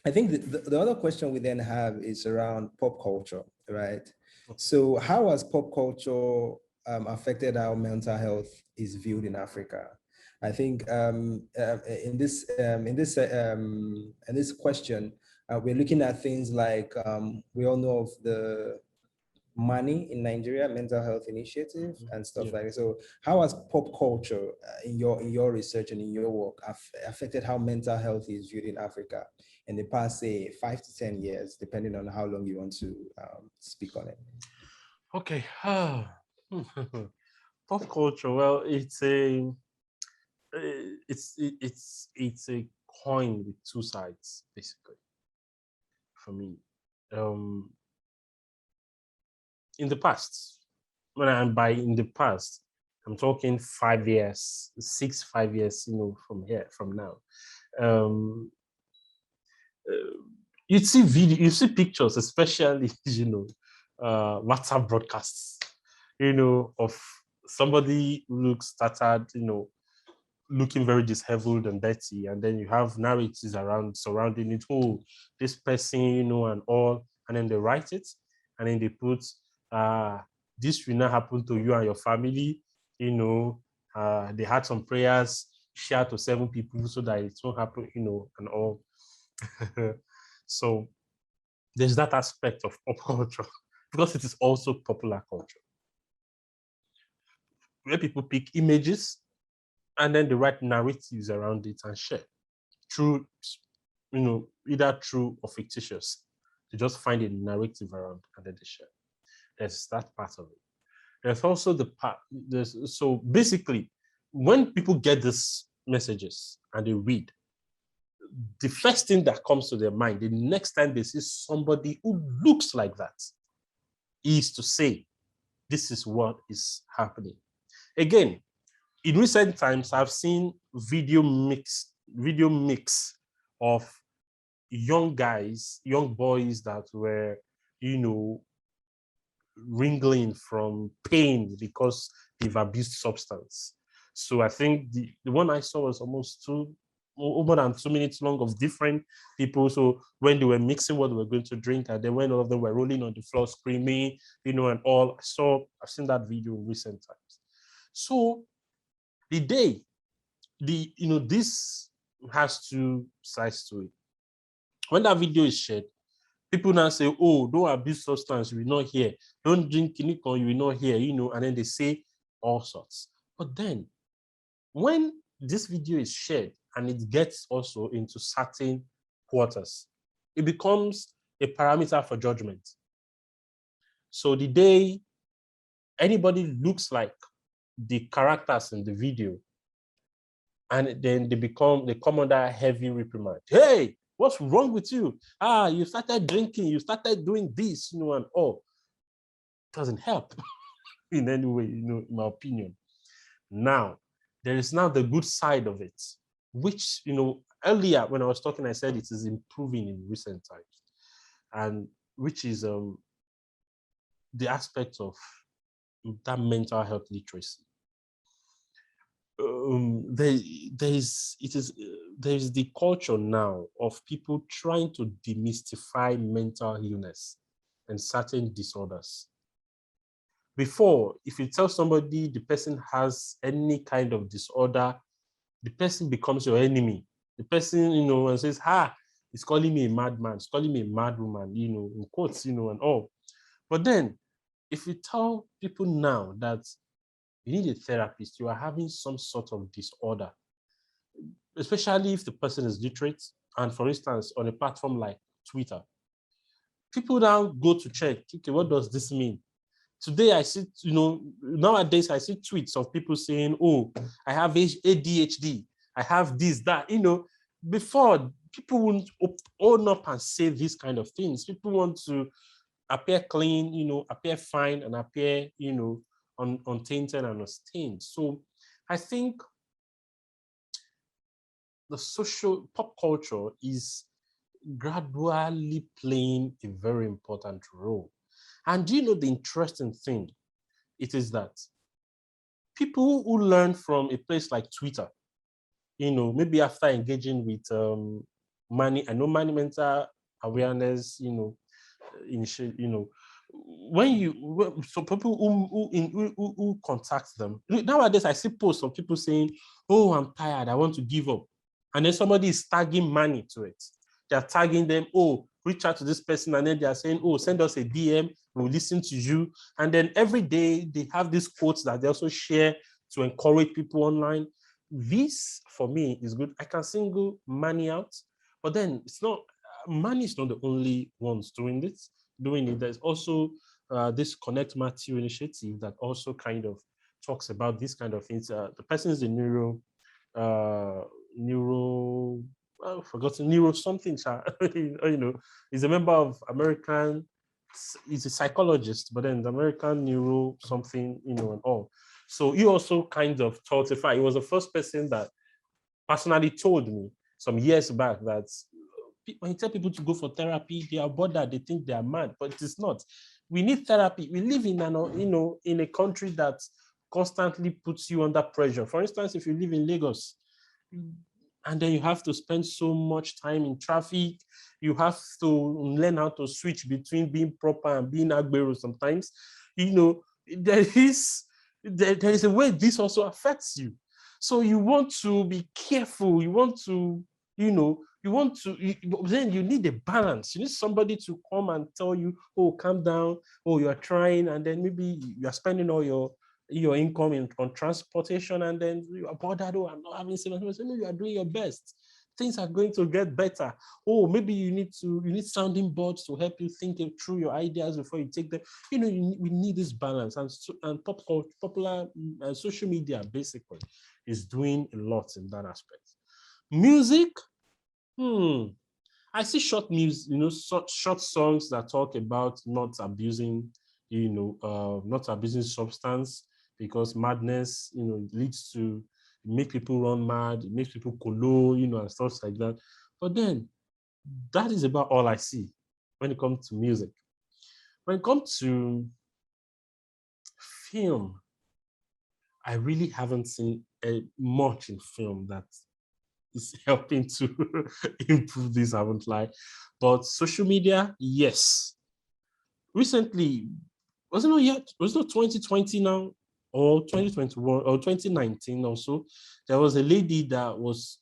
I think the other question we then have is around pop culture, right? So how has pop culture affected how mental health is viewed in Africa? I think in this question, we're looking at things like we all know of the Money in Nigeria Mental Health Initiative and stuff like that. So how has pop culture in your research and in your work affected how mental health is viewed in Africa in the past, say, 5 to 10 years, depending on how long you want to speak on it? Okay. Pop culture. Well, it's a coin with two sides, basically, for me. In the past, in the past, I'm talking 5 years, 5 years, from now. You see pictures, especially, WhatsApp broadcasts, of somebody who looks tattered, looking very disheveled and dirty, and then you have narratives surrounding it. Oh, this person, and all, and then they write it, and then they put, this will not happen to you and your family. They had some prayers shared to 7 people so that it won't happen, and all. So there's that aspect of pop culture because it is also popular culture, where people pick images and then they write narratives around it and share through, either true or fictitious. They just find a narrative around and then they share. There's that part of it. There's also the part, so basically, when people get these messages and they read, the first thing that comes to their mind, the next time they see somebody who looks like that, is to say, this is what is happening. Again, in recent times, I've seen video mix of young boys that were, wriggling from pain because they've abused substance. So I think the one I saw was almost more than 2 minutes long of different people. So when they were mixing what they were going to drink, and then when all of them were rolling on the floor screaming, and all, I've seen that video in recent times. So this has two sides to it. When that video is shared, people now say, oh, don't abuse substance, you will not hear. Don't drink kinikon, you will not hear, and then they say all sorts. But then when this video is shared and it gets also into certain quarters, it becomes a parameter for judgment. So the day anybody looks like the characters in the video, and then they come under heavy reprimand. Hey, what's wrong with you? You started drinking, you started doing this, and all. It doesn't help in any way, in my opinion. Now, there is now the good side of it, which, earlier when I was talking, I said it is improving in recent times, and which is the aspect of that mental health literacy. There's the culture now of people trying to demystify mental illness and certain disorders. Before, if you tell somebody the person has any kind of disorder, the person becomes your enemy. The person, and says, he's calling me a madman, he's calling me a madwoman, in quotes, and all. But then, if you tell people now that you need a therapist, you are having some sort of disorder, especially if the person is literate, and for instance, on a platform like Twitter, people now go to check, okay, what does this mean? Today I see, nowadays I see tweets of people saying, oh, I have ADHD, I have this, that, before people wouldn't own up and say these kind of things. People want to appear clean, appear fine, and appear, untainted and unstained. So I think the social pop culture is gradually playing a very important role. And the interesting thing? It is that people who learn from a place like Twitter, maybe after engaging with money, I know money mental awareness, so people who contact them nowadays, I see posts of people saying, oh, I'm tired, I want to give up, and then somebody is tagging money to it. They're tagging them, oh, reach out to this person, and then they are saying, oh, send us a DM, we'll listen to you. And then every day they have these quotes that they also share to encourage people online. This for me is good. I can single money out, but then it's not, money is not the only ones doing this. There's also this Connect Matthew initiative that also kind of talks about this kind of things. The person is a I've forgotten, neuro something, he's a member of American, he's a psychologist, but then the American neuro something, and all. So he also kind of taught, he was the first person that personally told me some years back that when you tell people to go for therapy, they are bothered, they think they are mad, but it is not. We need therapy. We live in in a country that constantly puts you under pressure. For instance, if you live in Lagos, and then you have to spend so much time in traffic, you have to learn how to switch between being proper and being agbero sometimes. There is a way this also affects you. So you want to be careful. You want to, then you need a balance. You need somebody to come and tell you, oh, calm down, oh, you're trying, and then maybe you're spending all your income on transportation, and then you are bothered, oh, I'm not having savings. No, you are doing your best. Things are going to get better. Oh, maybe you need sounding boards to help you think through your ideas before you take them. We need this balance, and popular social media basically is doing a lot in that aspect. Music, I see short music, short songs that talk about not abusing substance, because madness, leads to make people run mad, it makes people colo, and stuff like that. But then that is about all I see when it comes to music. When it comes to film, I really haven't seen much in film that is helping to improve this, I won't lie. But social media, yes. Recently, wasn't it yet? Was it 2020 now? Or 2021 or 2019 also? There was a lady that was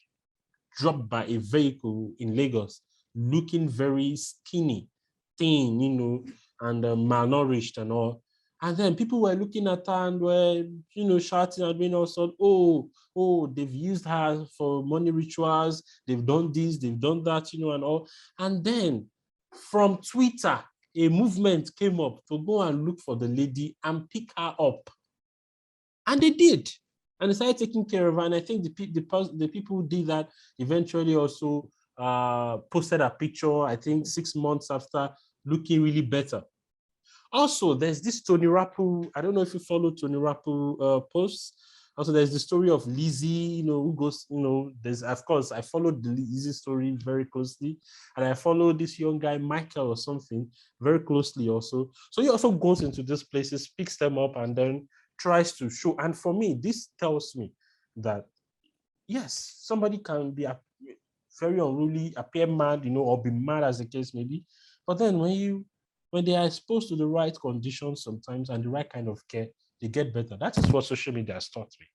dropped by a vehicle in Lagos, looking very skinny, thin, and malnourished and all. And then people were looking at her and were, shouting and being also, they've used her for money rituals, they've done this, they've done that, and all. And then from Twitter, a movement came up to go and look for the lady and pick her up. And they did. And they started taking care of her. And I think the people who did that eventually also posted a picture, I think 6 months after, looking really better. Also, there's this Tony Rappu, I don't know if you follow Tony Rappu posts. Also, there's the story of Lizzie, who goes, there's, of course, I followed the Lizzie story very closely. And I followed this young guy, Michael or something, very closely also. So he also goes into these places, picks them up, and then tries to show. And for me, this tells me that, yes, somebody can be very unruly, appear mad, or be mad as the case may be. But then when they are exposed to the right conditions sometimes and the right kind of care, they get better. That is what social media has taught me.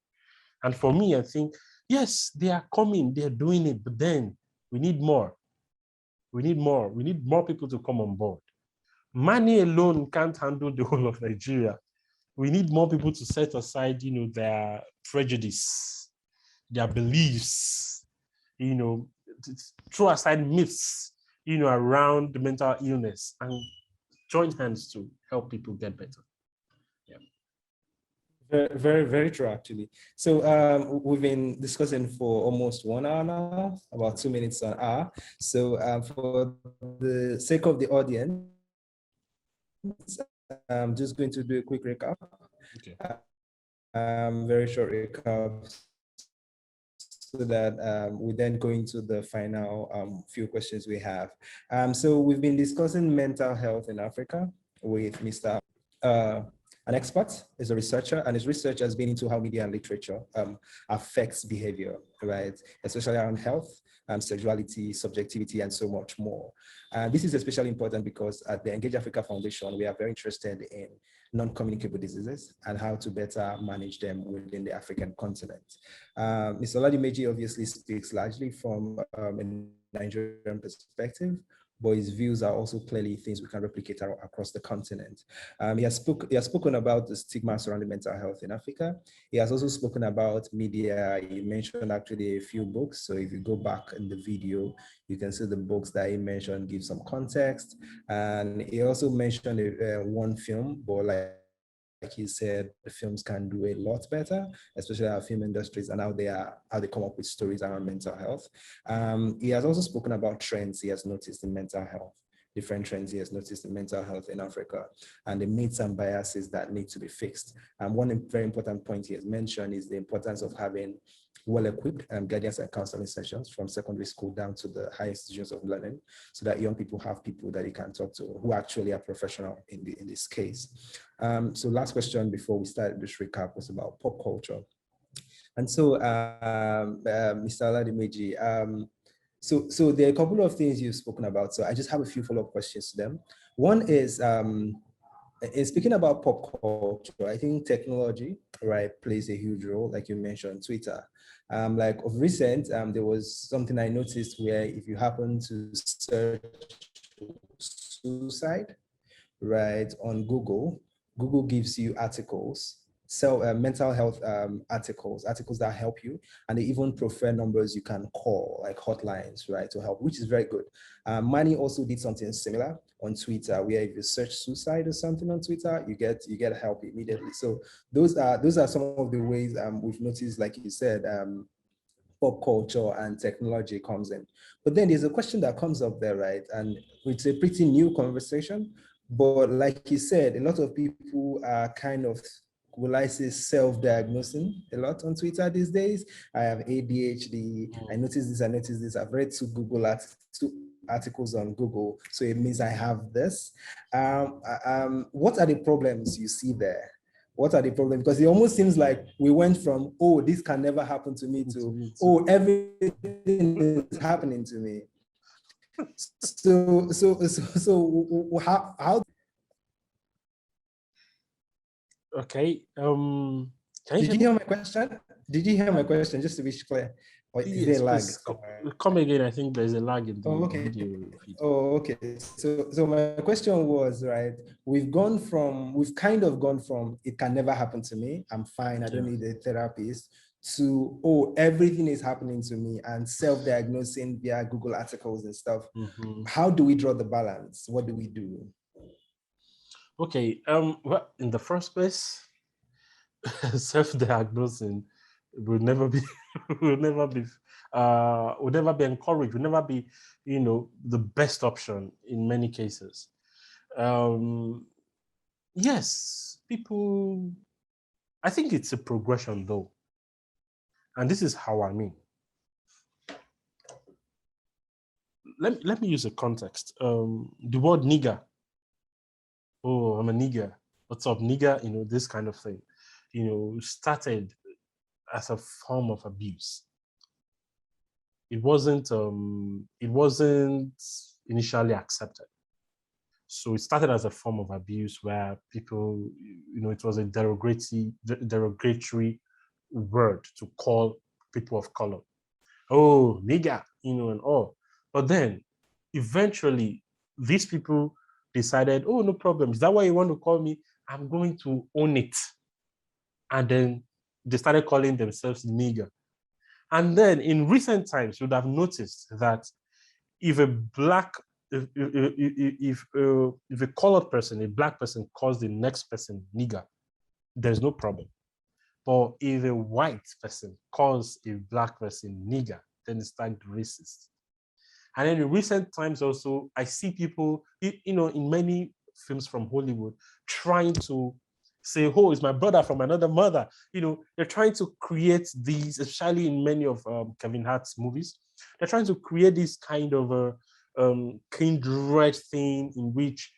And for me, I think, yes, they are coming, they're doing it, but then we need more. We need more. We need more people to come on board. Money alone can't handle the whole of Nigeria. We need more people to set aside, their prejudice, their beliefs, throw aside myths, around the mental illness and join hands to help people get better. Yeah. Very, very, very true, actually. So we've been discussing for almost 1 hour now, about 2 minutes an hour. So for the sake of the audience, I'm just going to do a quick recap. Okay. Very short recap, so that we then go into the final few questions we have. So we've been discussing mental health in Africa with Mr. An expert, is a researcher, and his research has been into how media and literature affects behavior, right? Especially around health, sexuality, subjectivity, and so much more. This is especially important because at the Engage Africa Foundation, we are very interested in non-communicable diseases and how to better manage them within the African continent. Mr. Oladimeji obviously speaks largely from a Nigerian perspective, but his views are also clearly things we can replicate across the continent. He has spoken about the stigma surrounding mental health in Africa. He has also spoken about media. He mentioned actually a few books. So if you go back in the video, you can see the books that he mentioned, give some context. And he also mentioned one film, but like he said, the films can do a lot better, especially our film industries and how they come up with stories around mental health. He has also spoken about trends he has noticed in mental health, different trends he has noticed in mental health in Africa, and the myths and biases that need to be fixed. And one very important point he has mentioned is the importance of having well-equipped guidance and counseling sessions from secondary school down to the high institutions of learning, so that young people have people that they can talk to who actually are professional in this case. So last question before we start this recap was about pop culture. And so Mr. Oladimeji, so there are a couple of things you've spoken about. So I just have a few follow-up questions to them. One is, in speaking about pop culture, I think technology, right, plays a huge role, like you mentioned, Twitter. Like of recent, there was something I noticed where if you happen to search suicide, right, on Google, Google gives you articles, mental health articles that help you, and they even prefer numbers you can call, like hotlines, right, to help, which is very good. Manny also did something similar on Twitter, where if you search suicide or something on Twitter, you get help immediately. So those are some of the ways we've noticed, like you said, pop culture and technology comes in. But then there's a question that comes up there, right? And it's a pretty new conversation, but like you said, a lot of people are kind of, will I say, self-diagnosing a lot on Twitter these days. I have ADHD, I noticed this, I've read two articles on Google, so it means I have this. What are the problems you see there? What are the problems? Because it almost seems like we went from, oh, this can never happen to me, to, oh, everything is happening to me. So how Okay. Can you did hear you me? hear my question? Did you hear my question? Just to be clear, or is there Yes, a lag please somewhere? come again. I think there's a lag in Oh, the okay. video feed. Oh, okay. So my question was, right, we've kind of gone from, it can never happen to me, I'm fine, I don't Yeah. need a therapist, to, oh, everything is happening to me, and self-diagnosing via Google articles and stuff. Mm-hmm. How do we draw the balance? What do we do? Okay. Well, in the first place, self-diagnosing will never be will never be encouraged, will never be, the best option in many cases. Um, yes, people, I think it's a progression though. And this is how I mean. Let me use a context. The word nigger. Oh, I'm a nigger. What's up, nigger? This kind of thing. Started as a form of abuse. It wasn't initially accepted. So it started as a form of abuse where people, it was a derogatory word to call people of color. Oh, nigger, and all. But then eventually these people decided, oh, no problem. Is that why you want to call me? I'm going to own it. And then they started calling themselves nigger. And then in recent times, you would have noticed that if a black, if a colored person, a black person calls the next person nigger, there's no problem. But if a white person calls a black person nigger, then it's like racist. And then in recent times also, I see people, in many films from Hollywood, trying to say, oh, it's my brother from another mother. They're trying to create these, especially in many of Kevin Hart's movies, they're trying to create this kind of a kindred thing in which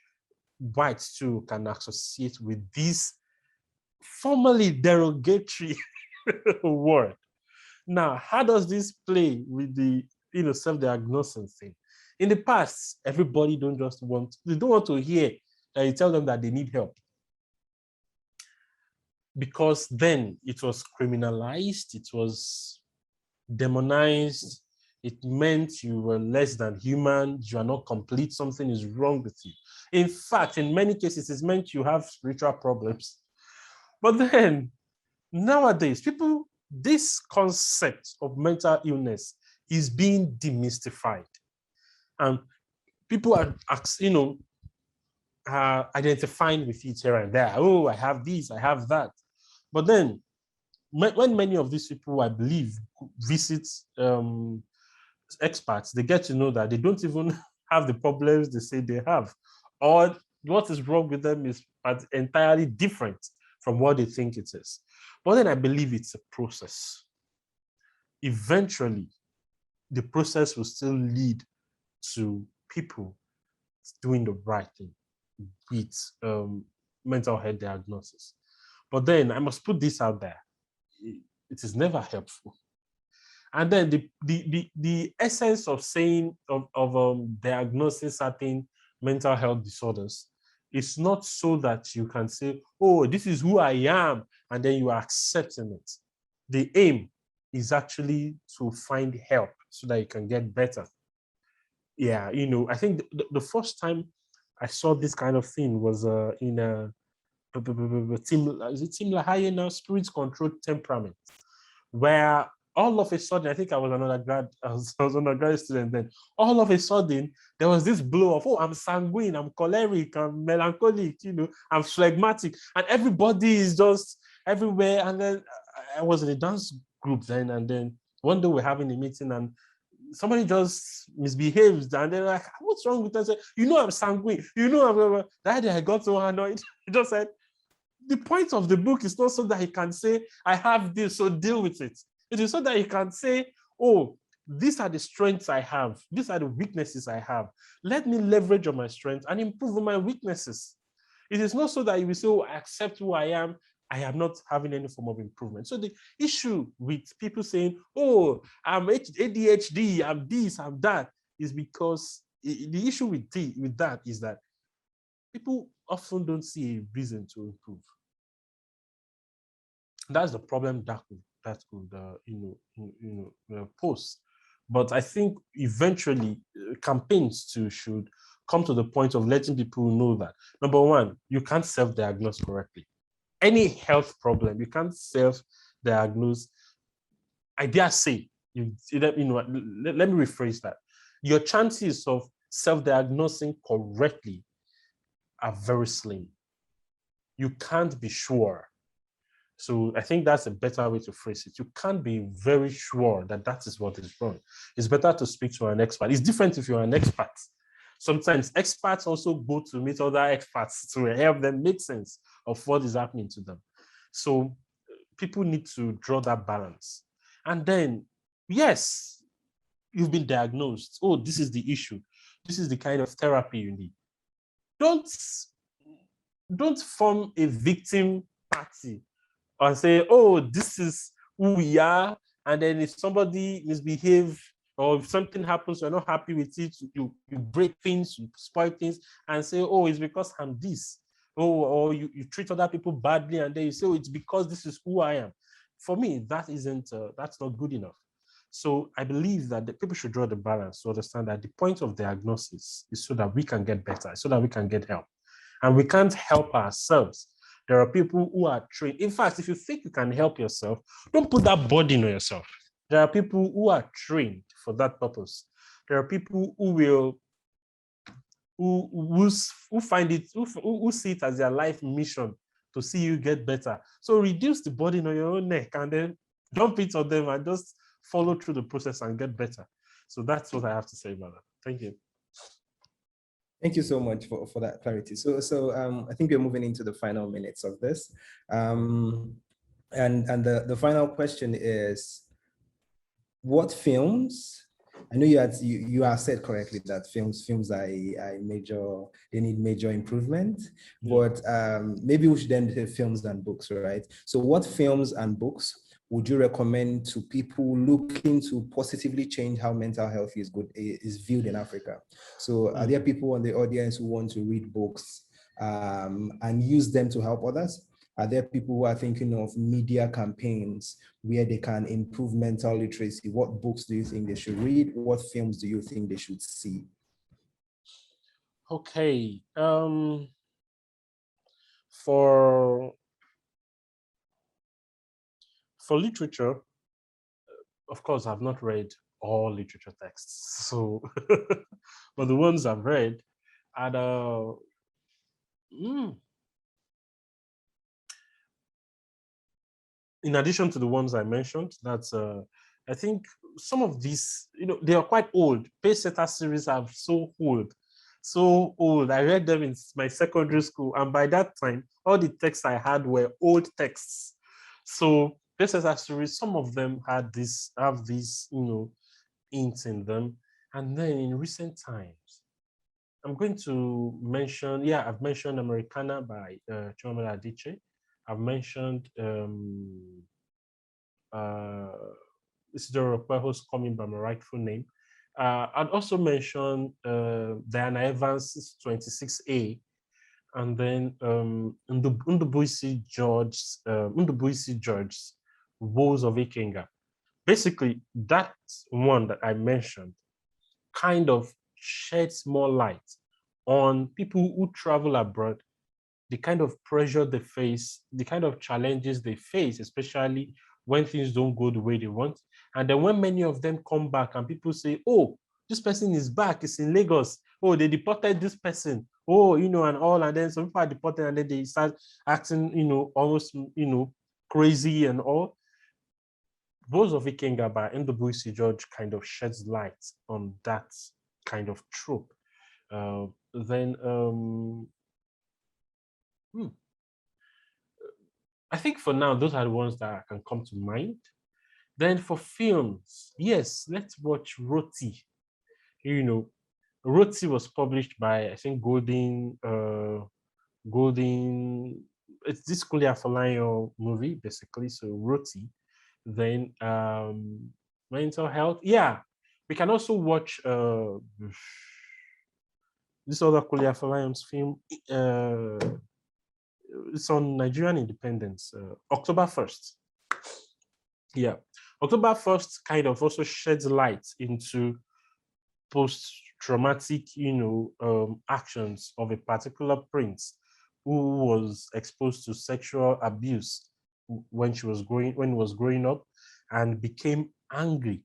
whites too can associate with this formerly derogatory word. Now, how does this play with the self-diagnosis thing? In the past, everybody they don't want to hear that you tell them that they need help. Because then it was criminalized, it was demonized, it meant you were less than human, you are not complete, something is wrong with you. In fact, in many cases, it meant you have spiritual problems. But then, nowadays, this concept of mental illness is being demystified. And people are identifying with it here and there. Oh, I have this, I have that. But then, when many of these people, I believe, visit experts, they get to know that they don't even have the problems they say they have. Or what is wrong with them is entirely different from what they think it is. But then I believe it's a process. Eventually, the process will still lead to people doing the right thing with mental health diagnosis. But then I must put this out there. It is never helpful. And then the essence of saying of diagnosing certain mental health disorders is not so that you can say, oh, this is who I am, and then you are accepting it. The aim is actually to find help so that you can get better. Yeah, I think the first time I saw this kind of thing was in a Team Lahaya now, Spirit Controlled Temperament, where all of a sudden, I think I was an undergrad, I was an undergraduate student then. All of a sudden, there was this blow of, oh, I'm sanguine, I'm choleric, I'm melancholic, I'm phlegmatic, and everybody is just everywhere. And then I was in a dance group then, and then one day we're having a meeting, and somebody just misbehaves, and they're like, what's wrong with us? I'm sanguine, I'm that day I got so annoyed. He just said, the point of the book is not so that he can say, I have this, so deal with it. It is so that he can say, oh, these are the strengths I have. These are the weaknesses I have. Let me leverage on my strengths and improve on my weaknesses. It is not so that you will say, oh, I accept who I am I am not having any form of improvement. So the issue with people saying, oh, I'm ADHD, I'm this, I'm that, is because the issue with that is that people often don't see a reason to improve. That's the problem that could pose. But I think eventually campaigns too should come to the point of letting people know that, number one, you can't self-diagnose correctly. Any health problem, you can't self-diagnose. I dare say, let me rephrase that. Your chances of self-diagnosing correctly are very slim. You can't be sure. So I think that's a better way to phrase it. You can't be very sure that that is what is wrong. It's better to speak to an expert. It's different if you're an expert. Sometimes experts also go to meet other experts to help them make sense of what is happening to them. So people need to draw that balance. And then, yes, you've been diagnosed. Oh, this is the issue. This is the kind of therapy you need. Don't form a victim party and say, oh, this is who we are. And then if somebody misbehaves or if something happens, you're not happy with it, you break things, you spoil things and say, oh, it's because I'm this. Oh, or you treat other people badly and then you say, oh, it's because this is who I am. For me, that's not good enough. So I believe that the people should draw the balance to understand that the point of diagnosis is so that we can get better, so that we can get help. And we can't help ourselves. There are people who are trained. In fact, if you think you can help yourself, don't put that burden on yourself. There are people who are trained for that purpose. There are people who find it, who see it as their life mission to see you get better. So reduce the burden on your own neck and then dump it on them and just follow through the process and get better. So that's what I have to say about that. Thank you. Thank you so much for that clarity. So I think we're moving into the final minutes of this. And the final question is, what films, I know you have said correctly that films are a major, they need major improvement, but maybe we should then say films and books, right? So what films and books would you recommend to people looking to positively change how mental health is viewed in Africa? So are there people on the audience who want to read books and use them to help others? Are there people who are thinking of media campaigns where they can improve mental literacy? What books do you think they should read? What films do you think they should see? Okay. For literature, of course, I've not read all literature texts. So, but the ones I've read are in addition to the ones I mentioned, that's I think some of these, they are quite old. Pacesetter series are so old. I read them in my secondary school, and by that time, all the texts I had were old texts. So Pacesetter series, some of them have these, hints in them. And then in recent times, I'm going to mention, I've mentioned Americana by Chimamanda Adichie. I've mentioned Isidore Okweho's Coming by My Rightful Name. I'd also mention Diana Evans' 26A, and then Ndubuisi George's Woes of Ikenga. Basically, that one that I mentioned kind of sheds more light on people who travel abroad, the kind of pressure they face, the kind of challenges they face, especially when things don't go the way they want. And then when many of them come back and people say, oh, this person is back, it's in Lagos. Oh, they deported this person. Oh, and all. And then some people are deported and then they start acting, almost, crazy and all. Rose of Ikenga by Ndubuisi George kind of sheds light on that kind of trope. Then I think for now, those are the ones that can come to mind. Then for films, yes, let's watch Roti. Roti was published by, I think, Golden it's this Kulia Afolayan movie, basically. So Roti. Then mental health. Yeah. We can also watch this other Kulia Afolayan's film. It's on Nigerian independence, October 1st. Yeah. October 1st kind of also sheds light into post-traumatic, actions of a particular prince who was exposed to sexual abuse when he was growing up, and became angry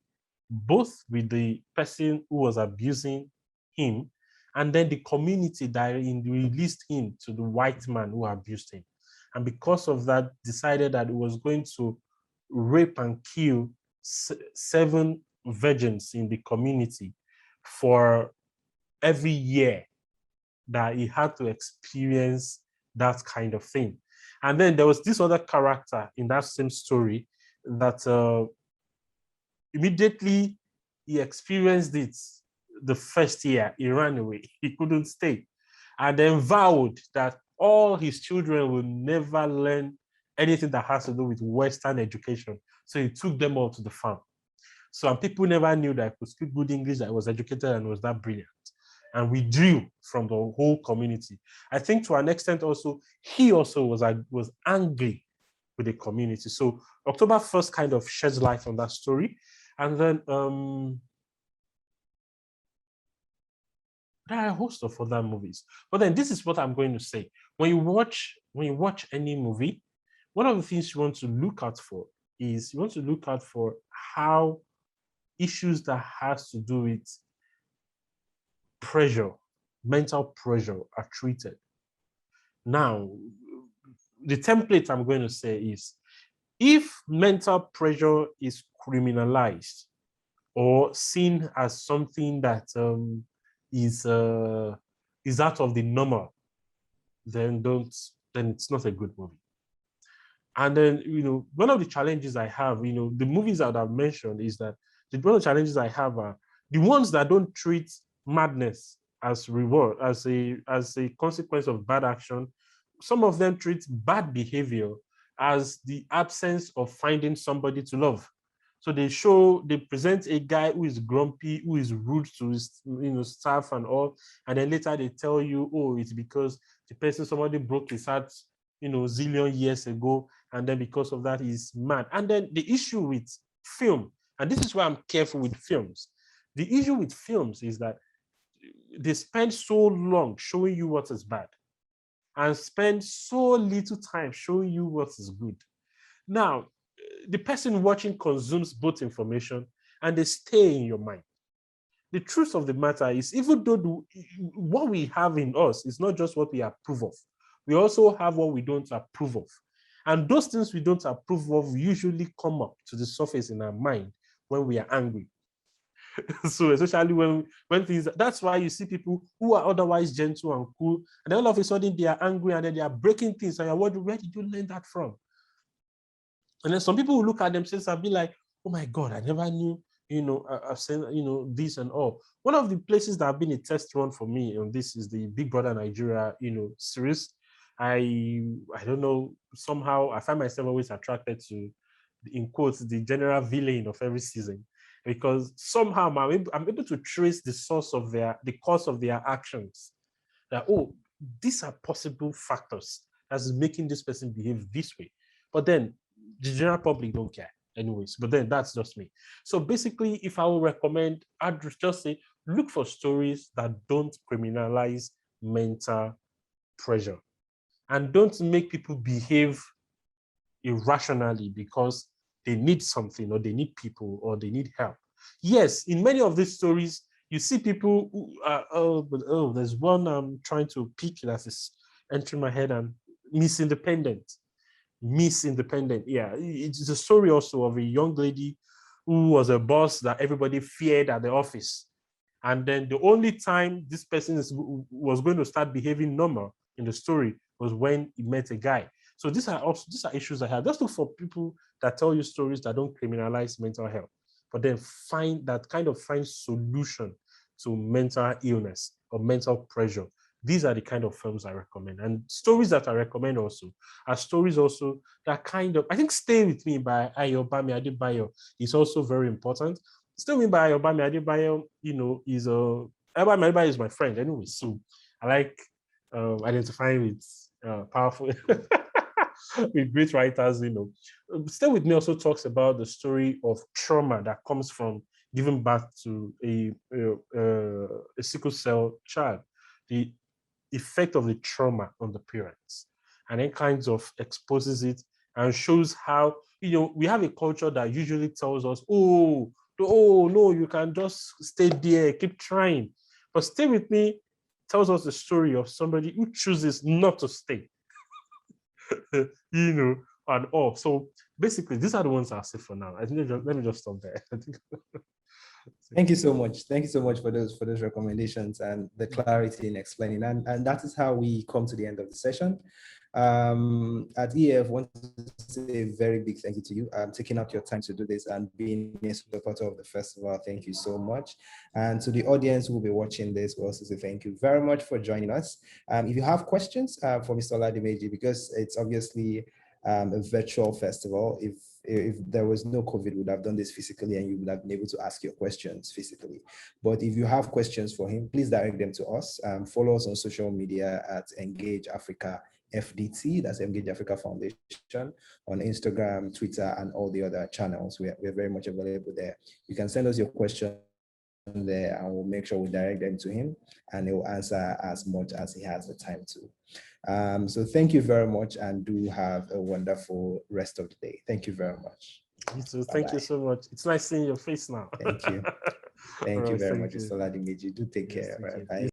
both with the person who was abusing him and then the community that released him to the white man who abused him. And because of that, decided that it was going to rape and kill 7 virgins in the community for every year that he had to experience that kind of thing. And then there was this other character in that same story that immediately he experienced it the first year, he ran away. He couldn't stay. And then vowed that all his children will never learn anything that has to do with Western education. So he took them all to the farm. So and people never knew that I could speak good English, that I was educated and was that brilliant. And we drew from the whole community. I think to an extent also, he also was angry with the community. So October 1st kind of sheds light on that story. And then there are a host of other movies. But then this is what I'm going to say. When you watch any movie, one of the things you want to look out for is you want to look out for how issues that has to do with pressure, mental pressure are treated. Now, the template I'm going to say is, if mental pressure is criminalized or seen as something that is out of the normal, then it's not a good movie. And then, one of the challenges I have, the movies that I've mentioned is that one of the challenges I have are the ones that don't treat madness as reward, as a consequence of bad action. Some of them treat bad behavior as the absence of finding somebody to love. So they present a guy who is grumpy, who is rude to his staff and all, and then later they tell you, oh, it's because somebody broke his heart, zillion years ago, and then because of that he's mad. And then the issue with film, and this is why I'm careful with films. The issue with films is that they spend so long showing you what is bad and spend so little time showing you what is good. Now, the person watching consumes both information and they stay in your mind. The truth of the matter is, even though what we have in us is not just what we approve of, we also have what we don't approve of. And those things we don't approve of usually come up to the surface in our mind when we are angry. So especially when things, that's why you see people who are otherwise gentle and cool, and then all of a sudden they are angry and then they are breaking things, and you're wondering, where did you learn that from? And then some people will look at themselves and be like, oh my God, I never knew, I've seen, this and all. One of the places that have been a test run for me on this is the Big Brother Nigeria, series. I don't know, somehow I find myself always attracted to, in quotes, the general villain of every season, because somehow I'm able to trace the cause of their actions. That, oh, these are possible factors that's making this person behave this way. But then the general public don't care anyways. But then that's just me. So basically, if I will recommend, I'd just say, look for stories that don't criminalize mental pressure and don't make people behave irrationally because they need something or they need people or they need help. Yes, in many of these stories, you see people who there's one I'm trying to pick that is entering my head, and Miss Independent. Yeah, it's a story also of a young lady who was a boss that everybody feared at the office. And then the only time this person was going to start behaving normal in the story was when he met a guy. So these are issues I have. Just look for people that tell you stories that don't criminalize mental health, but then find solution to mental illness or mental pressure these are the kind of films I recommend. And stories that I recommend also are stories also that kind of, I think Stay With Me by Ayobami Adebayo is also very important. Stay With Me by Ayobami Adebayo, is Ayobami Adebayo is my friend anyway, so I like identifying with powerful, with great writers, Stay With Me also talks about the story of trauma that comes from giving birth to a sickle cell child, the effect of the trauma on the parents, and then kinds of exposes it and shows how, we have a culture that usually tells us, oh no, you can just stay there, keep trying. But Stay With Me tells us the story of somebody who chooses not to stay, and all. So basically, these are the ones I'll say for now. I think let me just stop there. I think. Thank you so much. Thank you so much for those recommendations and the clarity in explaining. And that is how we come to the end of the session. At EF, I want to say a very big thank you to you. Taking out your time to do this and being a supporter of the festival. Thank you so much. And to the audience who will be watching this, we also say thank you very much for joining us. If you have questions for Mr. Oladimeji, because it's obviously a virtual festival, if there was no COVID, we would have done this physically and you would have been able to ask your questions physically. But if you have questions for him, please direct them to us. Follow us on social media at Engage Africa FDT, that's Engage Africa Foundation, on Instagram, Twitter, and all the other channels. We're very much available there. You can send us your question there and we'll make sure we direct them to him and he will answer as much as he has the time to. So thank you very much and do have a wonderful rest of the day. Thank you very much. You too. Thank you so much. It's nice seeing your face now. Thank you. Thank you very much, Mr. Oladimeji. Do take care. Bye.